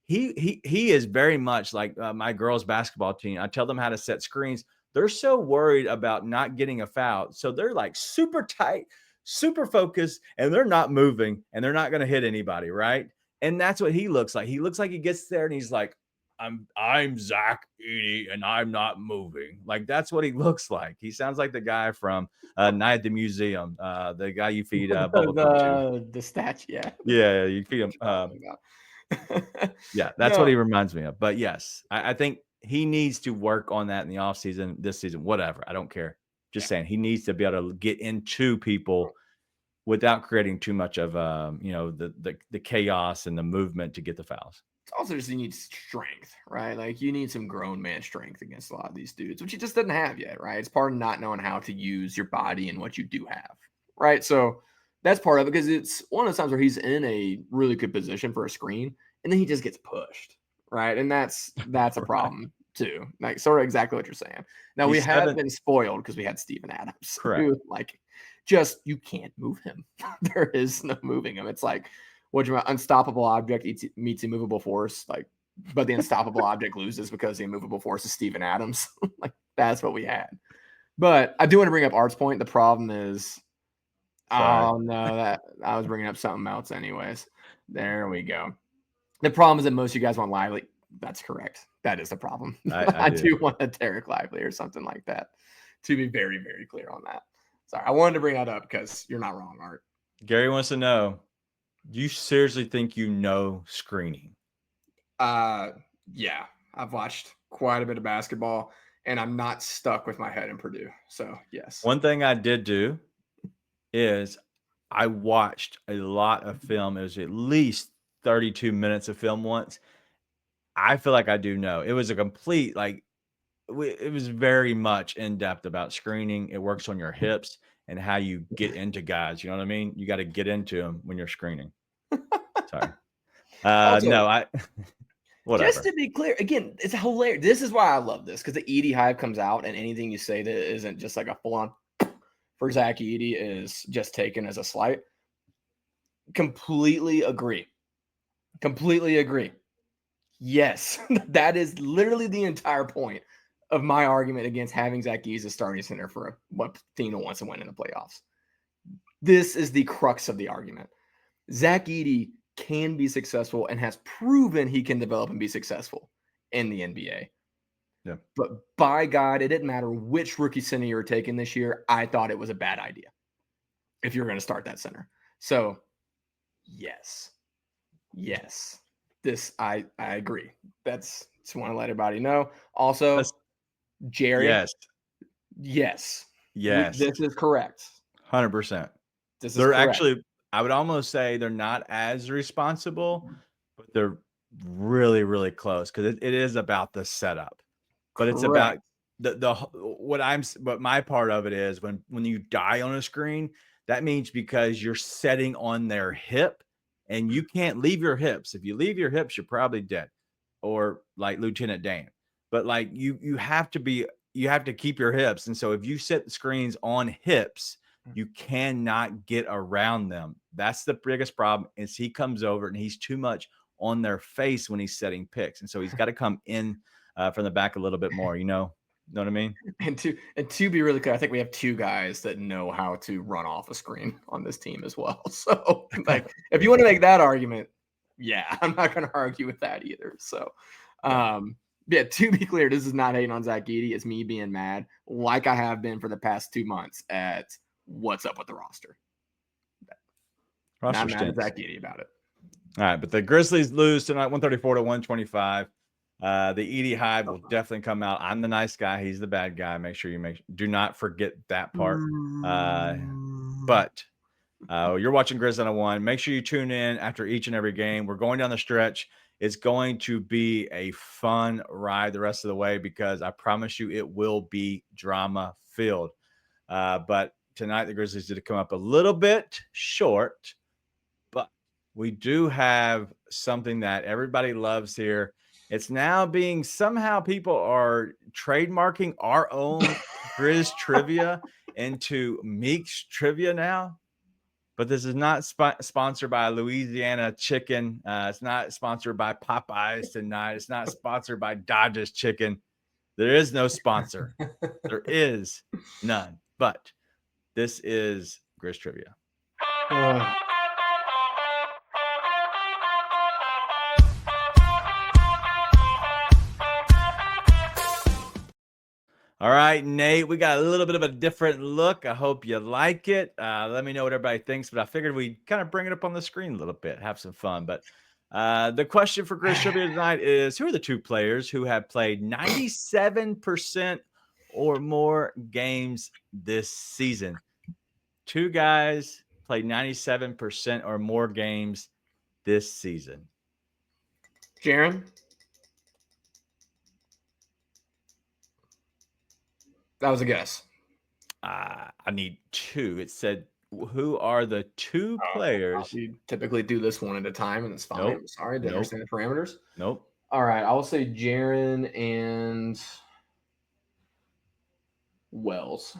S1: he is very much like my girls basketball team. I tell them how to set screens. They're so worried about not getting a foul, so they're like super tight, super focused, and they're not moving, and they're not going to hit anybody, right? And that's what he looks like. He looks like he gets there and he's like, I'm Zach Edey and I'm not moving. Like that's what he looks like. He sounds like the guy from Night at the Museum, the guy you feed bubble gum to.
S2: The statue, yeah.
S1: Yeah, you feed
S2: What
S1: him.
S2: you're talking about.
S1: Yeah, that's what
S2: No,
S1: he reminds me of. But yes, I think he needs to work on that in the offseason, this season, whatever. I don't care.
S2: yeah.
S1: Just saying he needs to be able to get into people without creating too much of the chaos and the movement to get the fouls.
S2: It's also just you need strength, right? Like you need some grown man strength against a lot of these dudes, which he just doesn't have yet, right? It's part of not knowing how to use your body and what you do have, right? So that's part of it because it's one of those times where he's in a really good position for a screen and then he just gets pushed, right? And that's a
S1: Right.
S2: problem too. Like sort of exactly what you're saying. Now we
S1: He's
S2: have
S1: seven.
S2: been spoiled because we had Steven Adams,
S1: Correct.
S2: who like just you can't move him. There is no moving him. It's like what you unstoppable object meets immovable force, like, but the unstoppable object loses because the immovable force is Steven Adams. Like that's what we had. But I do want to bring up Art's point. The problem is,
S1: Sorry.
S2: oh no, that I was bringing up something else. Anyways, there we go. The problem is that most of you guys want Lively. That's correct. That is the problem.
S1: I
S2: I
S1: do.
S2: do want a Derek Lively or something like that. To be very, very clear on that. Sorry, I wanted to bring that up because you're not wrong, Art.
S1: Gary wants to know, do you seriously think you know screening?
S2: Uh, yeah, I've watched quite a bit of basketball, and I'm not stuck with my head in Purdue. So yes,
S1: One thing I did do is I watched a lot of film. It was at least 32 minutes of film once. I feel like I do know. It was a complete like it was very much in depth about screening. It works on your hips and how you get into guys. You know what I mean? You got to get into them when you're screening. Sorry.
S2: also,
S1: No, I
S2: just
S1: whatever.
S2: to be clear, again, it's hilarious. This is why I love this because the Edie Hive comes out, and anything you say that isn't just like a full on for Zach Edie is just taken as a slight. Completely agree. Completely agree. Yes, that is literally the entire point of my argument against having Zach Edie as a starting center for what team that wants to win in the playoffs. This is the crux of the argument. Zach Edey can be successful and has proven he can develop and be successful in the NBA.
S1: Yeah.
S2: But by God, it didn't matter which rookie center you were taking this year. I thought it was a bad idea if you're going to start that center. So, yes, this I agree. That's just want to let everybody know. Also,
S1: That's
S2: Jerry,
S1: yes.
S2: yes,
S1: Yes.
S2: this is correct.
S1: 100%.
S2: This is
S1: They're
S2: correct.
S1: actually I would almost say they're not as responsible, but they're really, really close because it is about the setup. But it's about
S2: Correct.
S1: what my part of it is when you die on a screen, that means because you're setting on their hip and you can't leave your hips. If you leave your hips, you're probably dead or like Lieutenant Dan. But like you have to keep your hips. And so if you set the screens on hips, you cannot get around them. That's the biggest problem is he comes over and he's too much on their face when he's setting picks. And so he's got to come in from the back a little bit more, you know? know what I mean?
S2: And to be really clear, I think we have two guys that know how to run off a screen on this team as well. So, like, if you want to make that argument, yeah, I'm not going to argue with that either. So, yeah, to be clear, this is not hating on Zach Edey. It's me being mad, like I have been for the past 2 months at what's up with the roster. Not mad at Zach Edey about it.
S1: All right, but the Grizzlies lose tonight, 134-125. The Edey Hive will definitely come out. I'm the nice guy. He's the bad guy. Make sure you do not forget that part. But you're watching Grizz 101. Make sure you tune in after each and every game. We're going down the stretch. It's going to be a fun ride the rest of the way because I promise you it will be drama filled. But tonight the Grizzlies did come up a little bit short, but we do have something that everybody loves here. It's now being somehow people are trademarking our own Grizz Trivia into Meek's Trivia now. But this is not sponsored by Louisiana Chicken. It's not sponsored by Popeyes tonight. It's not sponsored by Dodge's Chicken. There is no sponsor. There is none. But this is Grizz Trivia. All right, Nate, we got a little bit of a different look. I hope you like it. Let me know what everybody thinks, but I figured we'd kind of bring it up on the screen a little bit, have some fun. But the question for Grizz Trivia tonight is, who are the two players who have played 97% or more games this season? Two guys played 97% or more games this season.
S2: Jaron? That was a guess.
S1: I need two. It said, who are the two players?
S2: You typically do this one at a time, and it's fine. Nope. I'm sorry, didn't understand the parameters.
S1: Nope.
S2: All right, I will say Jaron and Wells.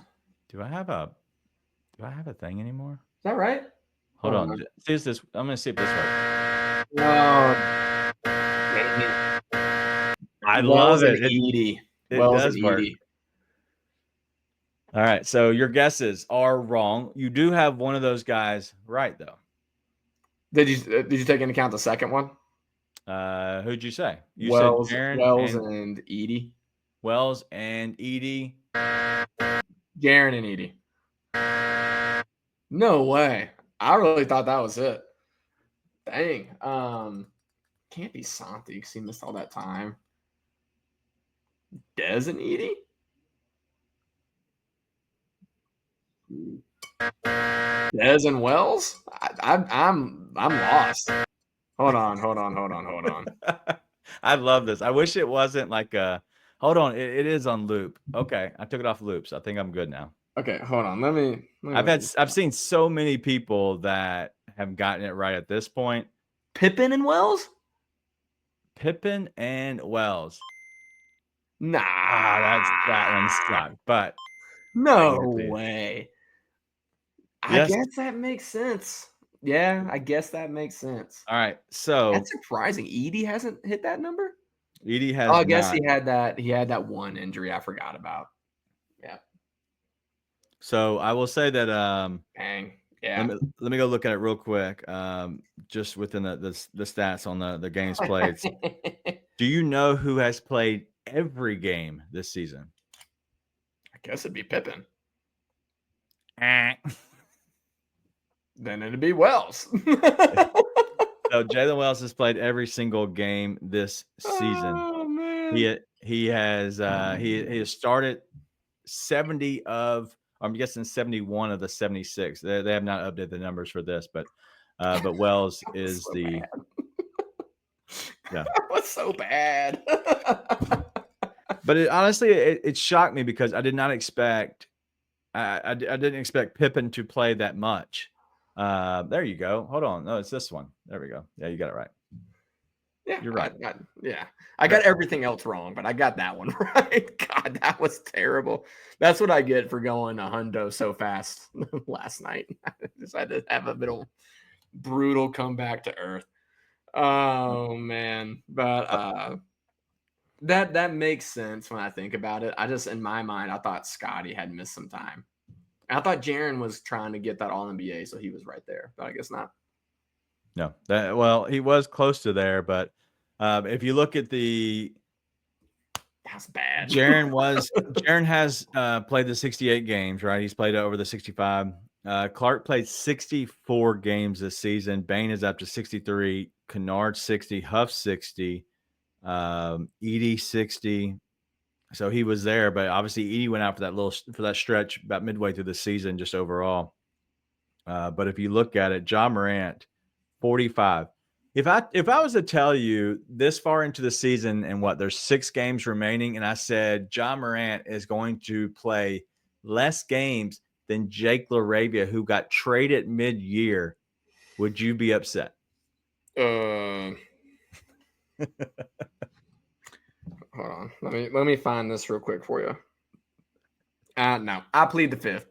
S1: Do I have a thing anymore?
S2: Is that right?
S1: Hold on. See if this. I'm gonna see if this works. I love it.
S2: Edey.
S1: It does work. All right, so your guesses are wrong. You do have one of those guys right, though.
S2: Did you take into account the second one?
S1: Who'd you say? You
S2: Wells,
S1: said Jaron
S2: Wells and Edey.
S1: Wells and Edey.
S2: Jaron and Edey. No way. I really thought that was it. Dang. Can't be Santi because he missed all that time. Dez and Edey? Dez and Wells? I'm lost. Hold on.
S1: I love this. I wish it wasn't like a. Hold on, it is on loop. Okay, I took it off loop, so I think I'm good now.
S2: Okay, hold on. Let me
S1: I've seen so many people that have gotten it right at this point.
S2: Pippen and Wells?
S1: Pippen and Wells.
S2: Nah,
S1: that one sucked. But
S2: no way. I guess that makes sense. Yeah, I guess that makes sense.
S1: All right, so
S2: that's surprising. Edey hasn't hit that number.
S1: Edey has.
S2: I guess he had that. He had that one injury I forgot about. Yeah.
S1: So I will say that.
S2: Dang. Yeah.
S1: Let me go look at it real quick. Just within the stats on the games played. Do you know who has played every game this season?
S2: I guess it'd be Pippen. Then it'd be Wells.
S1: So Jalen Wells has played every single game this season.
S2: Oh man.
S1: He has started 70 of, I'm guessing 71 of the 76. They have not updated the numbers for this, but Wells is
S2: so
S1: the
S2: bad.
S1: Yeah.
S2: That was so bad.
S1: But honestly, it shocked me because I did not expect I didn't expect Pippen to play that much. There you go. Hold on. No, it's this one. There we go. Yeah, you got it right.
S2: Yeah,
S1: you're right.
S2: I got everything else wrong, but I got that one right. God, that was terrible. That's what I get for going a hundo so fast last night. I decided to have a little brutal comeback to earth. Oh man, but That makes sense when I think about it. I just, in my mind, I thought Scotty had missed some time. I thought Jaren was trying to get that All NBA, so he was right there, but I guess not.
S1: No, well, he was close to there, but if you look at
S2: that's bad.
S1: Jaren has played the 68 games, right? He's played over the 65. Clark played 64 games this season. Bain is up to 63. Kennard 60. Huff 60. Edie 60. So he was there, but obviously Edie went out for that stretch about midway through the season, just overall. But if you look at it, Ja Morant 45. If I was to tell you this far into the season and there's 6 games remaining, and I said Ja Morant is going to play less games than Jake LaRavia, who got traded mid-year, would you be upset?
S2: Hold on. Let me find this real quick for you. No, I plead the fifth.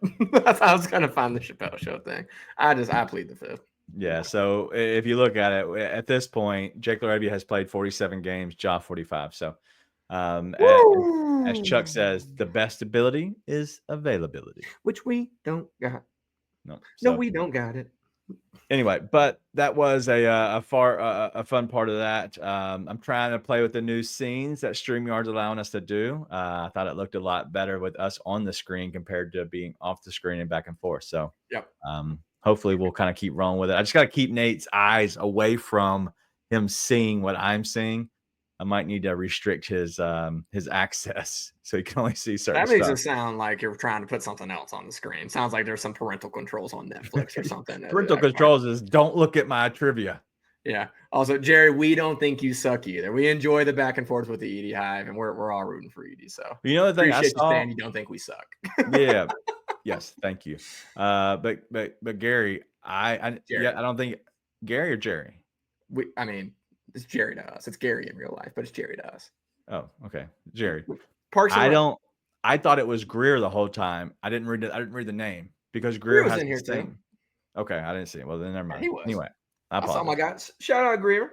S2: I was gonna find the Chappelle Show thing. I plead the fifth.
S1: Yeah. So if you look at it, at this point, Jake LaRavia has played 47 games, Ja 45. So as Chuck says, the best ability is availability,
S2: which we don't got.
S1: No,
S2: we don't got it.
S1: Anyway, but that was a fun part of that. I'm trying to play with the new scenes that StreamYard's allowing us to do. I thought it looked a lot better with us on the screen compared to being off the screen and back and forth. So,
S2: yep.
S1: Hopefully we'll kind of keep rolling with it. I just got to keep Nate's eyes away from him seeing what I'm seeing. I might need to restrict his access so he can only see certain
S2: stuff. That makes
S1: stuff.
S2: it sound like you're trying to put something else on the screen. Sounds like there's some parental controls on Netflix or something.
S1: Parental controls is don't look at my trivia.
S2: Yeah. Also, Jerry, we don't think you suck either. We enjoy the back and forth with the Edie Hive, and we're all rooting for Edie. So
S1: you know the thing I saw,
S2: you saying you don't think we suck.
S1: Yeah. Yes, thank you. But Gary, I don't think Gary or Jerry.
S2: It's Jerry to us. It's Gary in real life, but it's Jerry to us.
S1: Oh, okay, Jerry.
S2: Parks.
S1: I thought it was Greer the whole time. I didn't read the name because Greer
S2: was
S1: has
S2: in here
S1: the same.
S2: Too.
S1: Okay, I didn't see it. Well, then never mind.
S2: He was.
S1: Anyway,
S2: I saw my guys. Shout out Greer.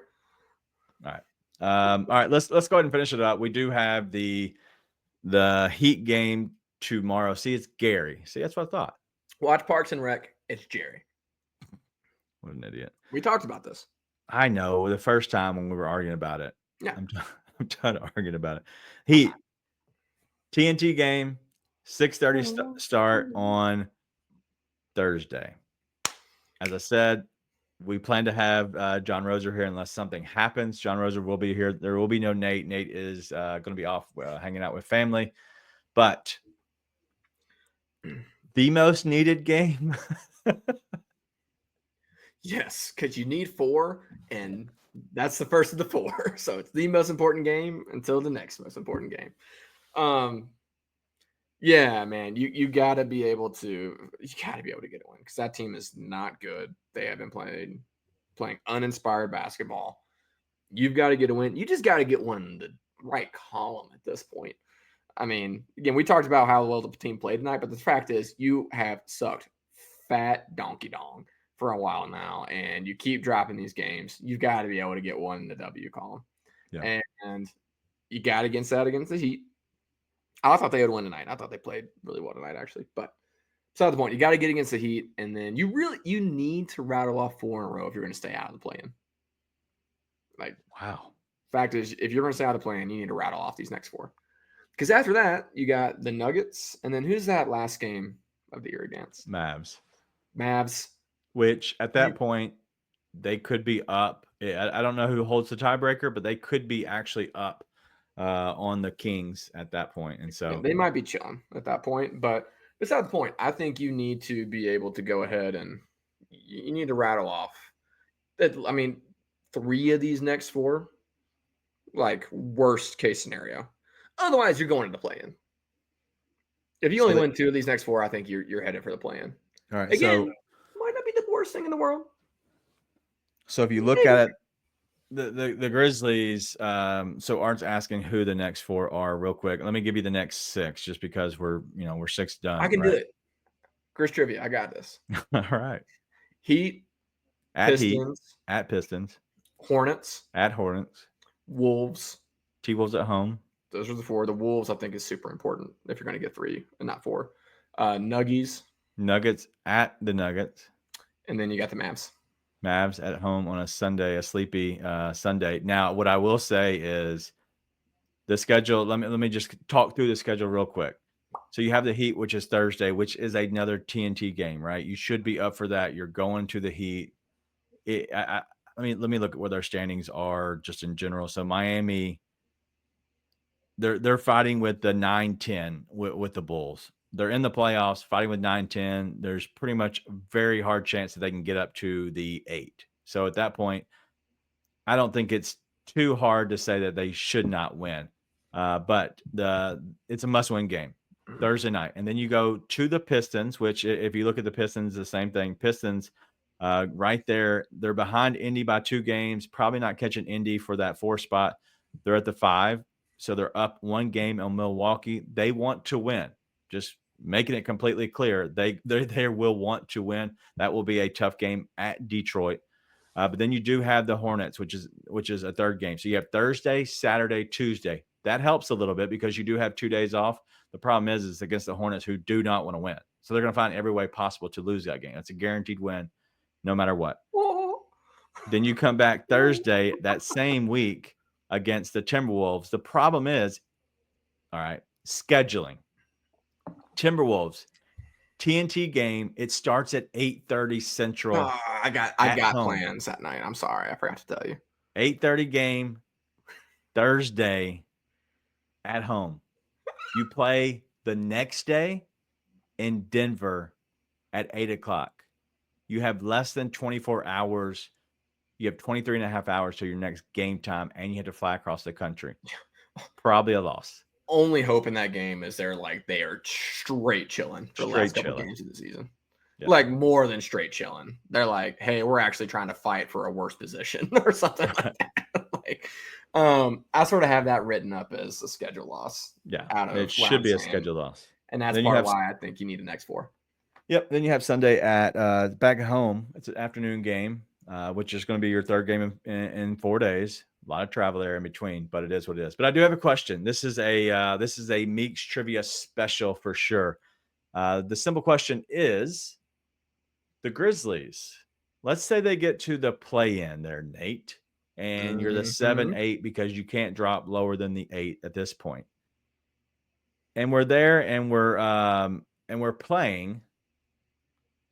S1: All right. All right. Let's go ahead and finish it up. We do have the Heat game tomorrow. See, it's Gary. See, that's what I thought.
S2: Watch Parks and Rec. It's Jerry.
S1: What an idiot.
S2: We talked about this.
S1: I know the first time when we were arguing about it.
S2: Yeah.
S1: I'm done arguing about it. Heat TNT game, 6:30 start on Thursday. As I said, we plan to have John Roser here unless something happens. John Roser will be here. There will be no Nate. Nate is going to be off hanging out with family. But the most needed game.
S2: Yes, because you need 4, and that's the first of the 4. So it's the most important game until the next most important game. Yeah, man, you got to be able to get a win because that team is not good. They have been playing uninspired basketball. You've got to get a win. You just got to get one in the right column at this point. I mean, again, we talked about how well the team played tonight, but the fact is you have sucked fat donkey dong for a while now, and you keep dropping these games. You've got to be able to get one in the W column. Yeah. And you got against the Heat. I thought they would win tonight. I thought they played really well tonight, actually. But beside the point, you got to get against the Heat, and then you need to rattle off 4 in a row if you're going to stay out of the play-in. Like, wow. Fact is, if you're going to stay out of the play-in, you need to rattle off these next 4. Because after that, you got the Nuggets, and then who's that last game of the year against? Mavs. Which at that point, they could be up. I don't know who holds the tiebreaker, but they could be actually up on the Kings at that point. And so they might be chilling at that point. But beside the point, I think you need to be able to go ahead and you need to rattle off. 3 of these next 4, like worst case scenario. Otherwise, you're going to the play-in. If you only win 2 of these next 4, I think you're headed for the play-in. All right. Again, might not be the worst thing in the world. So if you look at it, the Grizzlies, so Art's asking who the next 4 are real quick. Let me give you the next 6 just because we're 6 done. I can do it. Grizz Trivia. I got this. All right. Heat. At Pistons. Heat. At Pistons. Hornets. At Hornets. Wolves.
S1: T-Wolves at home.
S2: Those are the 4. The Wolves, I think, is super important if you're going to get 3 and not 4. Nuggies.
S1: Nuggets at the Nuggets.
S2: And then you got the Mavs.
S1: Mavs at home on a Sunday, a sleepy Sunday. Now, what I will say is the schedule. Let me just talk through the schedule real quick. So you have the Heat, which is Thursday, which is another TNT game, right? You should be up for that. You're going to the Heat. Let me look at what their standings are just in general. So Miami, they're fighting with the 9-10 with the Bulls. They're in the playoffs, fighting with 9-10. There's pretty much a very hard chance that they can get up to the 8. So at that point, I don't think it's too hard to say that they should not win. But it's a must-win game Thursday night. And then you go to the Pistons, which if you look at the Pistons, the same thing. Pistons right there, they're behind Indy by 2 games, probably not catching Indy for that 4 spot. They're at the 5, so they're up 1 game on Milwaukee. They want to win. Just making it completely clear, they will want to win. That will be a tough game at Detroit. But then you do have the Hornets, which is a 3rd game. So you have Thursday, Saturday, Tuesday. That helps a little bit because you do have 2 days off. The problem is it's against the Hornets, who do not want to win. So they're going to find every way possible to lose that game. It's a guaranteed win no matter what. Then you come back Thursday that same week against the Timberwolves. The problem is, all right, scheduling. Timberwolves, TNT game. It starts at 8:30 Central.
S2: I got plans that night. I'm sorry, I forgot to tell you.
S1: 8:30 game Thursday at home. You play the next day in Denver at 8 o'clock. You have less than 24 hours. You have 23 and a half hours to your next game time, and you have to fly across the country. Probably a loss.
S2: Only hope in that game is they are straight chilling for the last couple games of the season. Yeah. Like more than straight chilling. They're like, hey, we're actually trying to fight for a worse position or something like that. I sort of have that written up as a schedule loss.
S1: Yeah, it should be a schedule loss.
S2: And that's part of why I think you need an X4.
S1: Yep. Then you have Sunday at back at home. It's an afternoon game, which is going to be your 3rd game in 4 days. A lot of travel there in between, but it is what it is. But I do have a question. This is a Meeks Trivia special for sure. The simple question is, the Grizzlies, let's say they get to the play-in there, Nate, and you're the 7-8 because you can't drop lower than the 8 at this point. And we're there and we're playing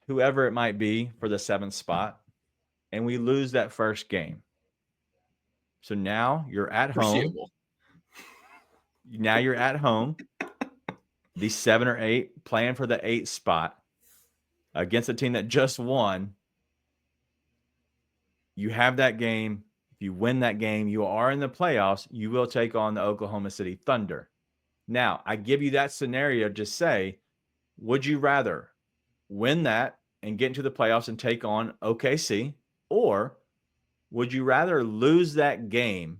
S1: whoever it might be for the 7th spot, and we lose that first game. So now you're at home. Now you're at home, the 7 or 8, playing for the 8th spot against a team that just won. You have that game. If you win that game, you are in the playoffs. You will take on the Oklahoma City Thunder. Now, I give you that scenario to say, would you rather win that and get into the playoffs and take on OKC, or would you rather lose that game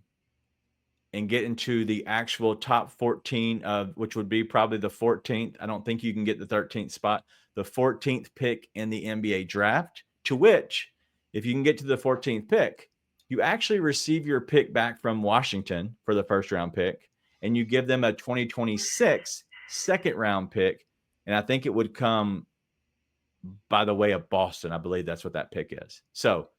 S1: and get into the actual top 14 of which would be probably the 14th? I don't think you can get the 13th spot, the 14th pick in the NBA draft, to which if you can get to the 14th pick, you actually receive your pick back from Washington for the 1st round pick, and you give them a 2026 2nd round pick. And I think it would come by the way of Boston. I believe that's what that pick is. So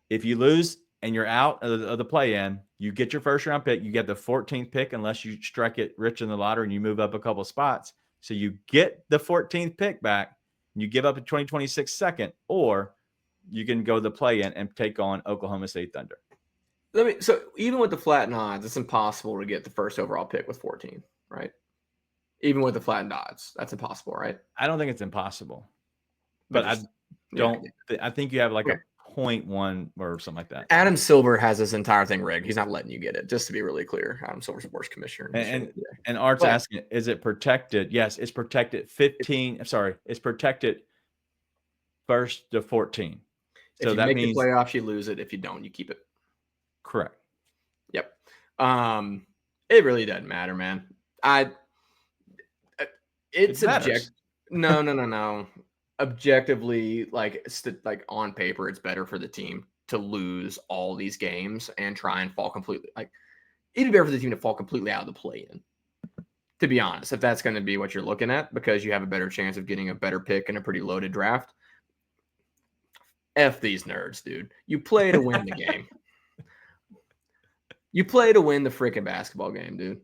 S1: if you lose and you're out of the play-in, you get your 1st round pick. You get the 14th pick unless you strike it rich in the lottery and you move up a couple of spots. So you get the 14th pick back, and you give up a 2026 2nd, or you can go to the play-in and take on Oklahoma City Thunder.
S2: So even with the flattened odds, it's impossible to get the 1st overall pick with 14, right? Even with the flattened odds, that's impossible, right?
S1: I don't think it's impossible, but I think you have like a 0.1 or something like that.
S2: Adam Silver has this entire thing rigged. He's not letting you get it, just to be really clear. Adam Silver's the worst commissioner.
S1: And Art's asking, is it protected? Yes, it's protected. It's protected 1st to 14. So
S2: if you make the playoffs, you lose it. If you don't, you keep it.
S1: Correct.
S2: Yep. It really doesn't matter, man. It's subjective. No. Objectively, like on paper, it's better for the team to lose all these games and try and fall completely. Like It'd be better for the team to fall completely out of the play-in. To be honest, if that's going to be what you're looking at, because you have a better chance of getting a better pick in a pretty loaded draft. F these nerds, dude. You play to win the game. You play to win the freaking basketball game, dude.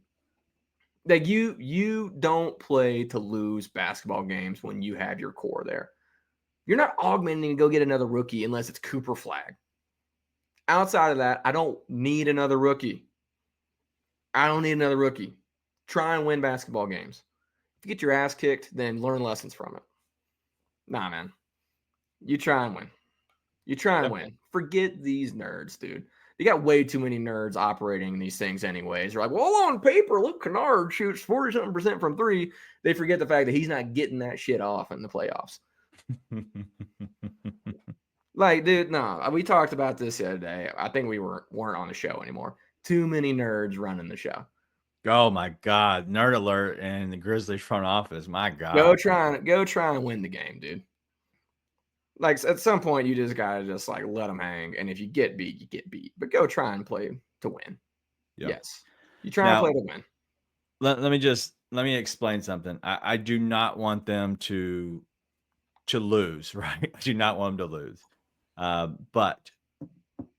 S2: Like you don't play to lose basketball games when you have your core there. You're not augmenting to go get another rookie unless it's Cooper Flag. Outside of that, I don't need another rookie. Try and win basketball games. If you get your ass kicked, then learn lessons from it. Nah, man. You try and win. Forget these nerds, dude. You got way too many nerds operating these things anyways. They're like, well, on paper, Luke Kennard shoots 47% from three. They forget the fact that he's not getting that shit off in the playoffs. Like, dude, no. We talked about this the other day. I think we weren't on the show anymore. Too many nerds running the show.
S1: Oh my God. Nerd alert in the Grizzlies front office. My God.
S2: Go try and win the game, dude. Like at some point, you just gotta just like let them hang. And if you get beat, you get beat. But go try and play to win. Yep. Yes. You try and play to win.
S1: Let me explain something. I do not want them to lose, right? I do not want them to lose. But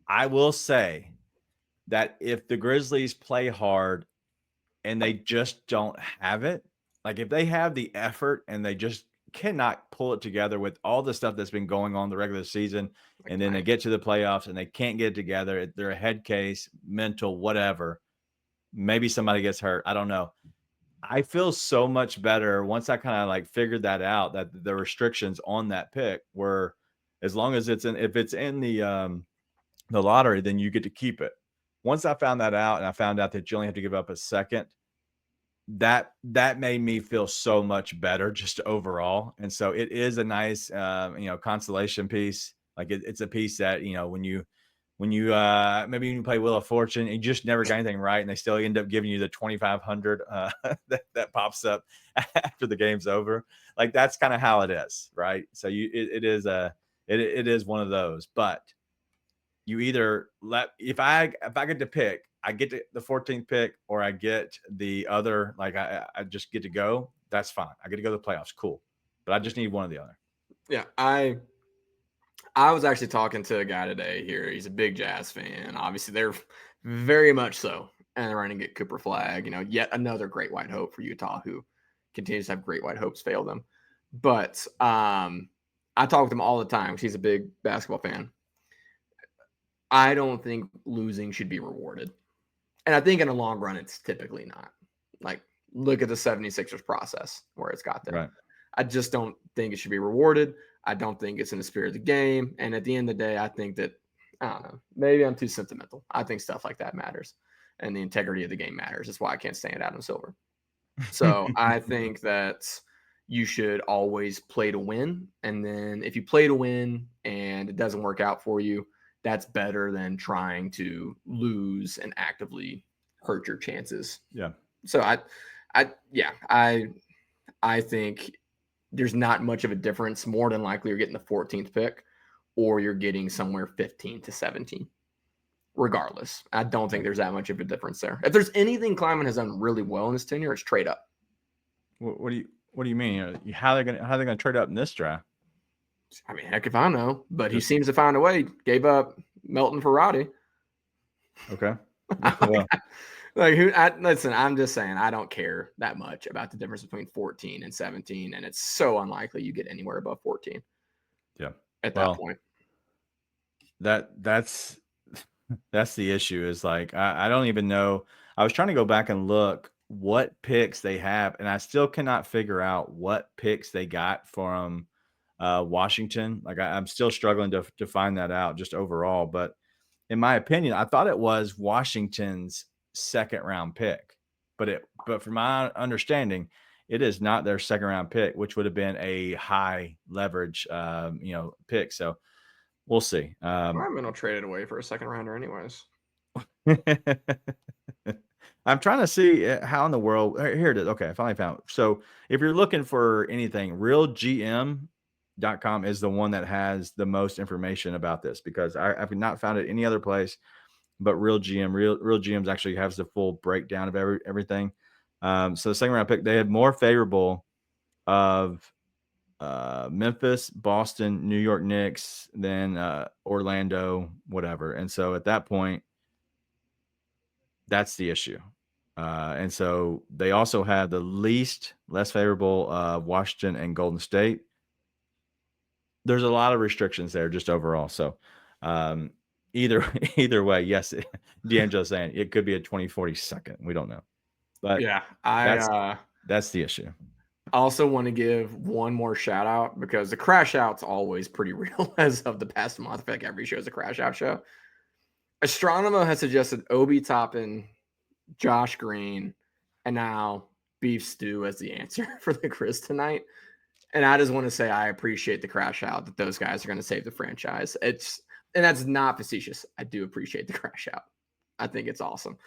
S1: I will say that if the Grizzlies play hard and they just don't have it, like if they have the effort and they just cannot pull it together with all the stuff that's been going on the regular season, and then they get to the playoffs and they can't get it together, they're a head case, mental, whatever. Maybe somebody gets hurt. I don't know. I feel so much better once I kind of like figured that out, that the restrictions on that pick were, as long as if it's in the lottery, then you get to keep it. Once I found that out, and I found out that you only have to give up a second, that made me feel so much better just overall. And so it is a nice, consolation piece. Like it's a piece that, when you maybe you play Wheel of Fortune and you just never got anything right, and they still end up giving you the 2,500 that pops up after the game's over. Like that's kind of how it is, right? So it is one of those. But you either if I get to pick, I get the 14th pick, or I get the other, like I just get to go. That's fine. I get to go to the playoffs. Cool. But I just need one or the other.
S2: Yeah. I was actually talking to a guy today here. He's a big Jazz fan. Obviously, they're very much so. And they're running to get Cooper Flag, yet another great white hope for Utah, who continues to have great white hopes fail them. But I talk with him all the time because he's a big basketball fan. I don't think losing should be rewarded. And I think in the long run, it's typically not. Like, look at the 76ers process where it's got them.
S1: Right.
S2: I just don't think it should be rewarded. I don't think it's in the spirit of the game. And at the end of the day, I think that, I don't know, maybe I'm too sentimental. I think stuff like that matters. And the integrity of the game matters. That's why I can't stand Adam Silver. So I think that you should always play to win. And then if you play to win and it doesn't work out for you, that's better than trying to lose and actively hurt your chances.
S1: Yeah.
S2: So I think there's not much of a difference. More than likely you're getting the 14th pick, or you're getting somewhere 15 to 17. Regardless, I don't think there's that much of a difference there. If there's anything Kleiman has done really well in his tenure, it's trade up.
S1: What do you mean? How are they gonna trade up in this draft?
S2: I mean, heck if I know, but he seems to find a way. Gave up Melton for Roddy.
S1: Okay.
S2: Listen, I'm just saying I don't care that much about the difference between 14 and 17, and it's so unlikely you get anywhere above 14.
S1: Yeah.
S2: At that point.
S1: That's the issue, is like I don't even know. I was trying to go back and look what picks they have, and I still cannot figure out what picks they got from Washington. Like I'm still struggling to find that out just overall. But in my opinion, I thought it was Washington's second round pick, but from my understanding, it is not their second round pick, which would have been a high leverage, pick. So we'll see.
S2: I'm going to trade it away for a second rounder anyways.
S1: I'm trying to see how in the world. Here it is. Okay, I finally found it. So if you're looking for anything, realgm.com is the one that has the most information about this, because I've not found it any other place. but real GMs actually has the full breakdown of everything. So the second round pick, they had more favorable of Memphis, Boston, New York Knicks than Orlando, whatever. And so at that point, that's the issue. And so they also had the less favorable Washington and Golden State. There's a lot of restrictions there just overall. So either way, yes, D'Angelo's saying it could be a 2042nd. We don't know. But
S2: Yeah,
S1: that's the issue.
S2: I also want to give one more shout out because the crash out's always pretty real as of the past month. I feel like every show is a crash out show. Astronomo has suggested Obi Toppin, Josh Green, and now beef stew as the answer for the Grizz tonight. And I just want to say I appreciate the crash out that those guys are going to save the franchise. And that's not facetious. I do appreciate the crash out. I think it's awesome.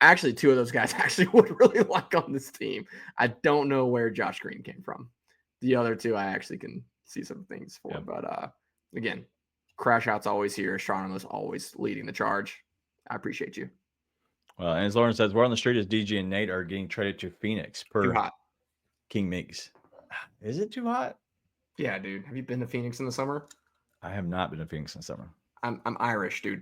S2: Actually, two of those guys actually would really like on this team. I don't know where Josh Green came from. The other two I actually can see some things for. Yep. But again, crash out's always here. Astronomo's always leading the charge. I appreciate you.
S1: Well, and as Lauren says, we're on the street as DG and Nate are getting traded to Phoenix per King Meeks. Is it too hot?
S2: Yeah, dude. Have you been to Phoenix in the summer?
S1: I have not been to Phoenix in the summer.
S2: I'm Irish, dude.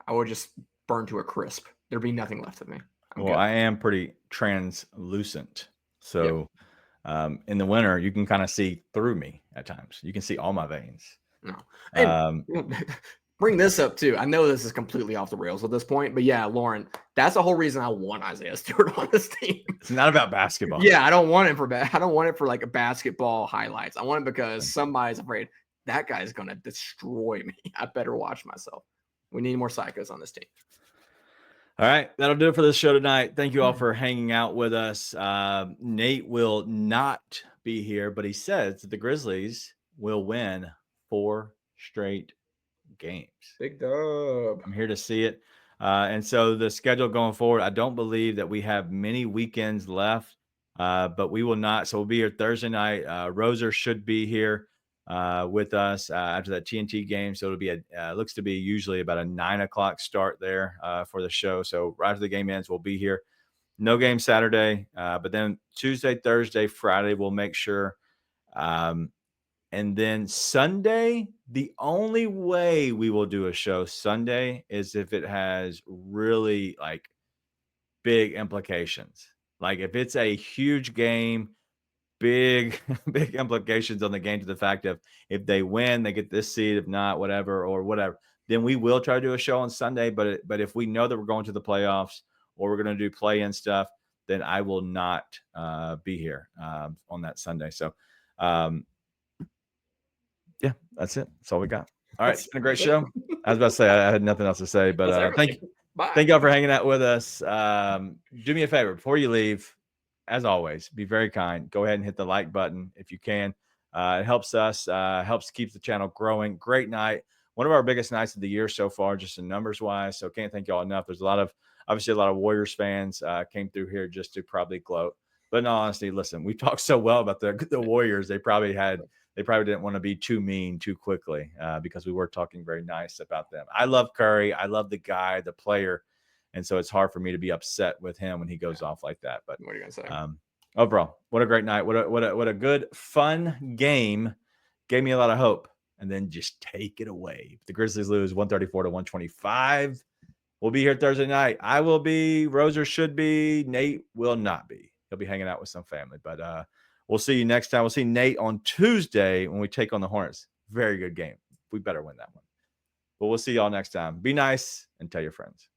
S2: I would just burn to a crisp. There'd be nothing left of me.
S1: Well, I am pretty translucent. So in the winter, you can kind of see through me at times. You can see all my veins.
S2: No. Bring this up too. I know this is completely off the rails at this point, but yeah, Lauren, that's the whole reason I want Isaiah Stewart on this team.
S1: It's not about basketball.
S2: Yeah, I don't want it for like a basketball highlights. I want it because somebody's afraid that guy's gonna destroy me. I better watch myself. We need more psychos on this team.
S1: All right, that'll do it for this show tonight. Thank you all for hanging out with us. Nate will not be here, but he says that the Grizzlies will win 4 straight games.
S2: Big dub.
S1: I'm here to see it. And so the schedule going forward, I don't believe that we have many weekends left, but we will not. So we'll be here Thursday night. Roser should be here with us after that TNT game. So it'll be looks to be usually about a 9:00 start there for the show. So right after the game ends, we'll be here. No game Saturday, but then Tuesday, Thursday, Friday, we'll make sure. And then Sunday, the only way we will do a show Sunday is if it has really like big implications. Like if it's a huge game, big implications on the game to the fact of if they win, they get this seed, if not, whatever, then we will try to do a show on Sunday. But if we know that we're going to the playoffs or we're going to do play-in stuff, then I will not be here on that Sunday. So, yeah, that's it. That's all we got. All right. It's been a great show. I was about to say I had nothing else to say, but thank y'all for hanging out with us. Do me a favor before you leave. As always, be very kind. Go ahead and hit the like button if you can. It helps us, helps keep the channel growing. Great night. One of our biggest nights of the year so far, just in numbers wise. So can't thank y'all enough. There's obviously a lot of Warriors fans came through here just to probably gloat. But in all honesty, listen, we talked so well about the Warriors. They probably didn't want to be too mean too quickly because we were talking very nice about them. I love Curry. I love the guy, the player. And so it's hard for me to be upset with him when he goes off like that. But
S2: what are you gonna say?
S1: Overall, what a great night. What a good, fun game. Gave me a lot of hope. And then just take it away. The Grizzlies lose 134-125. We'll be here Thursday night. I will be. Roser should be. Nate will not be. He'll be hanging out with some family. But we'll see you next time. We'll see Nate on Tuesday when we take on the Hornets. Very good game. We better win that one. But we'll see y'all next time. Be nice and tell your friends.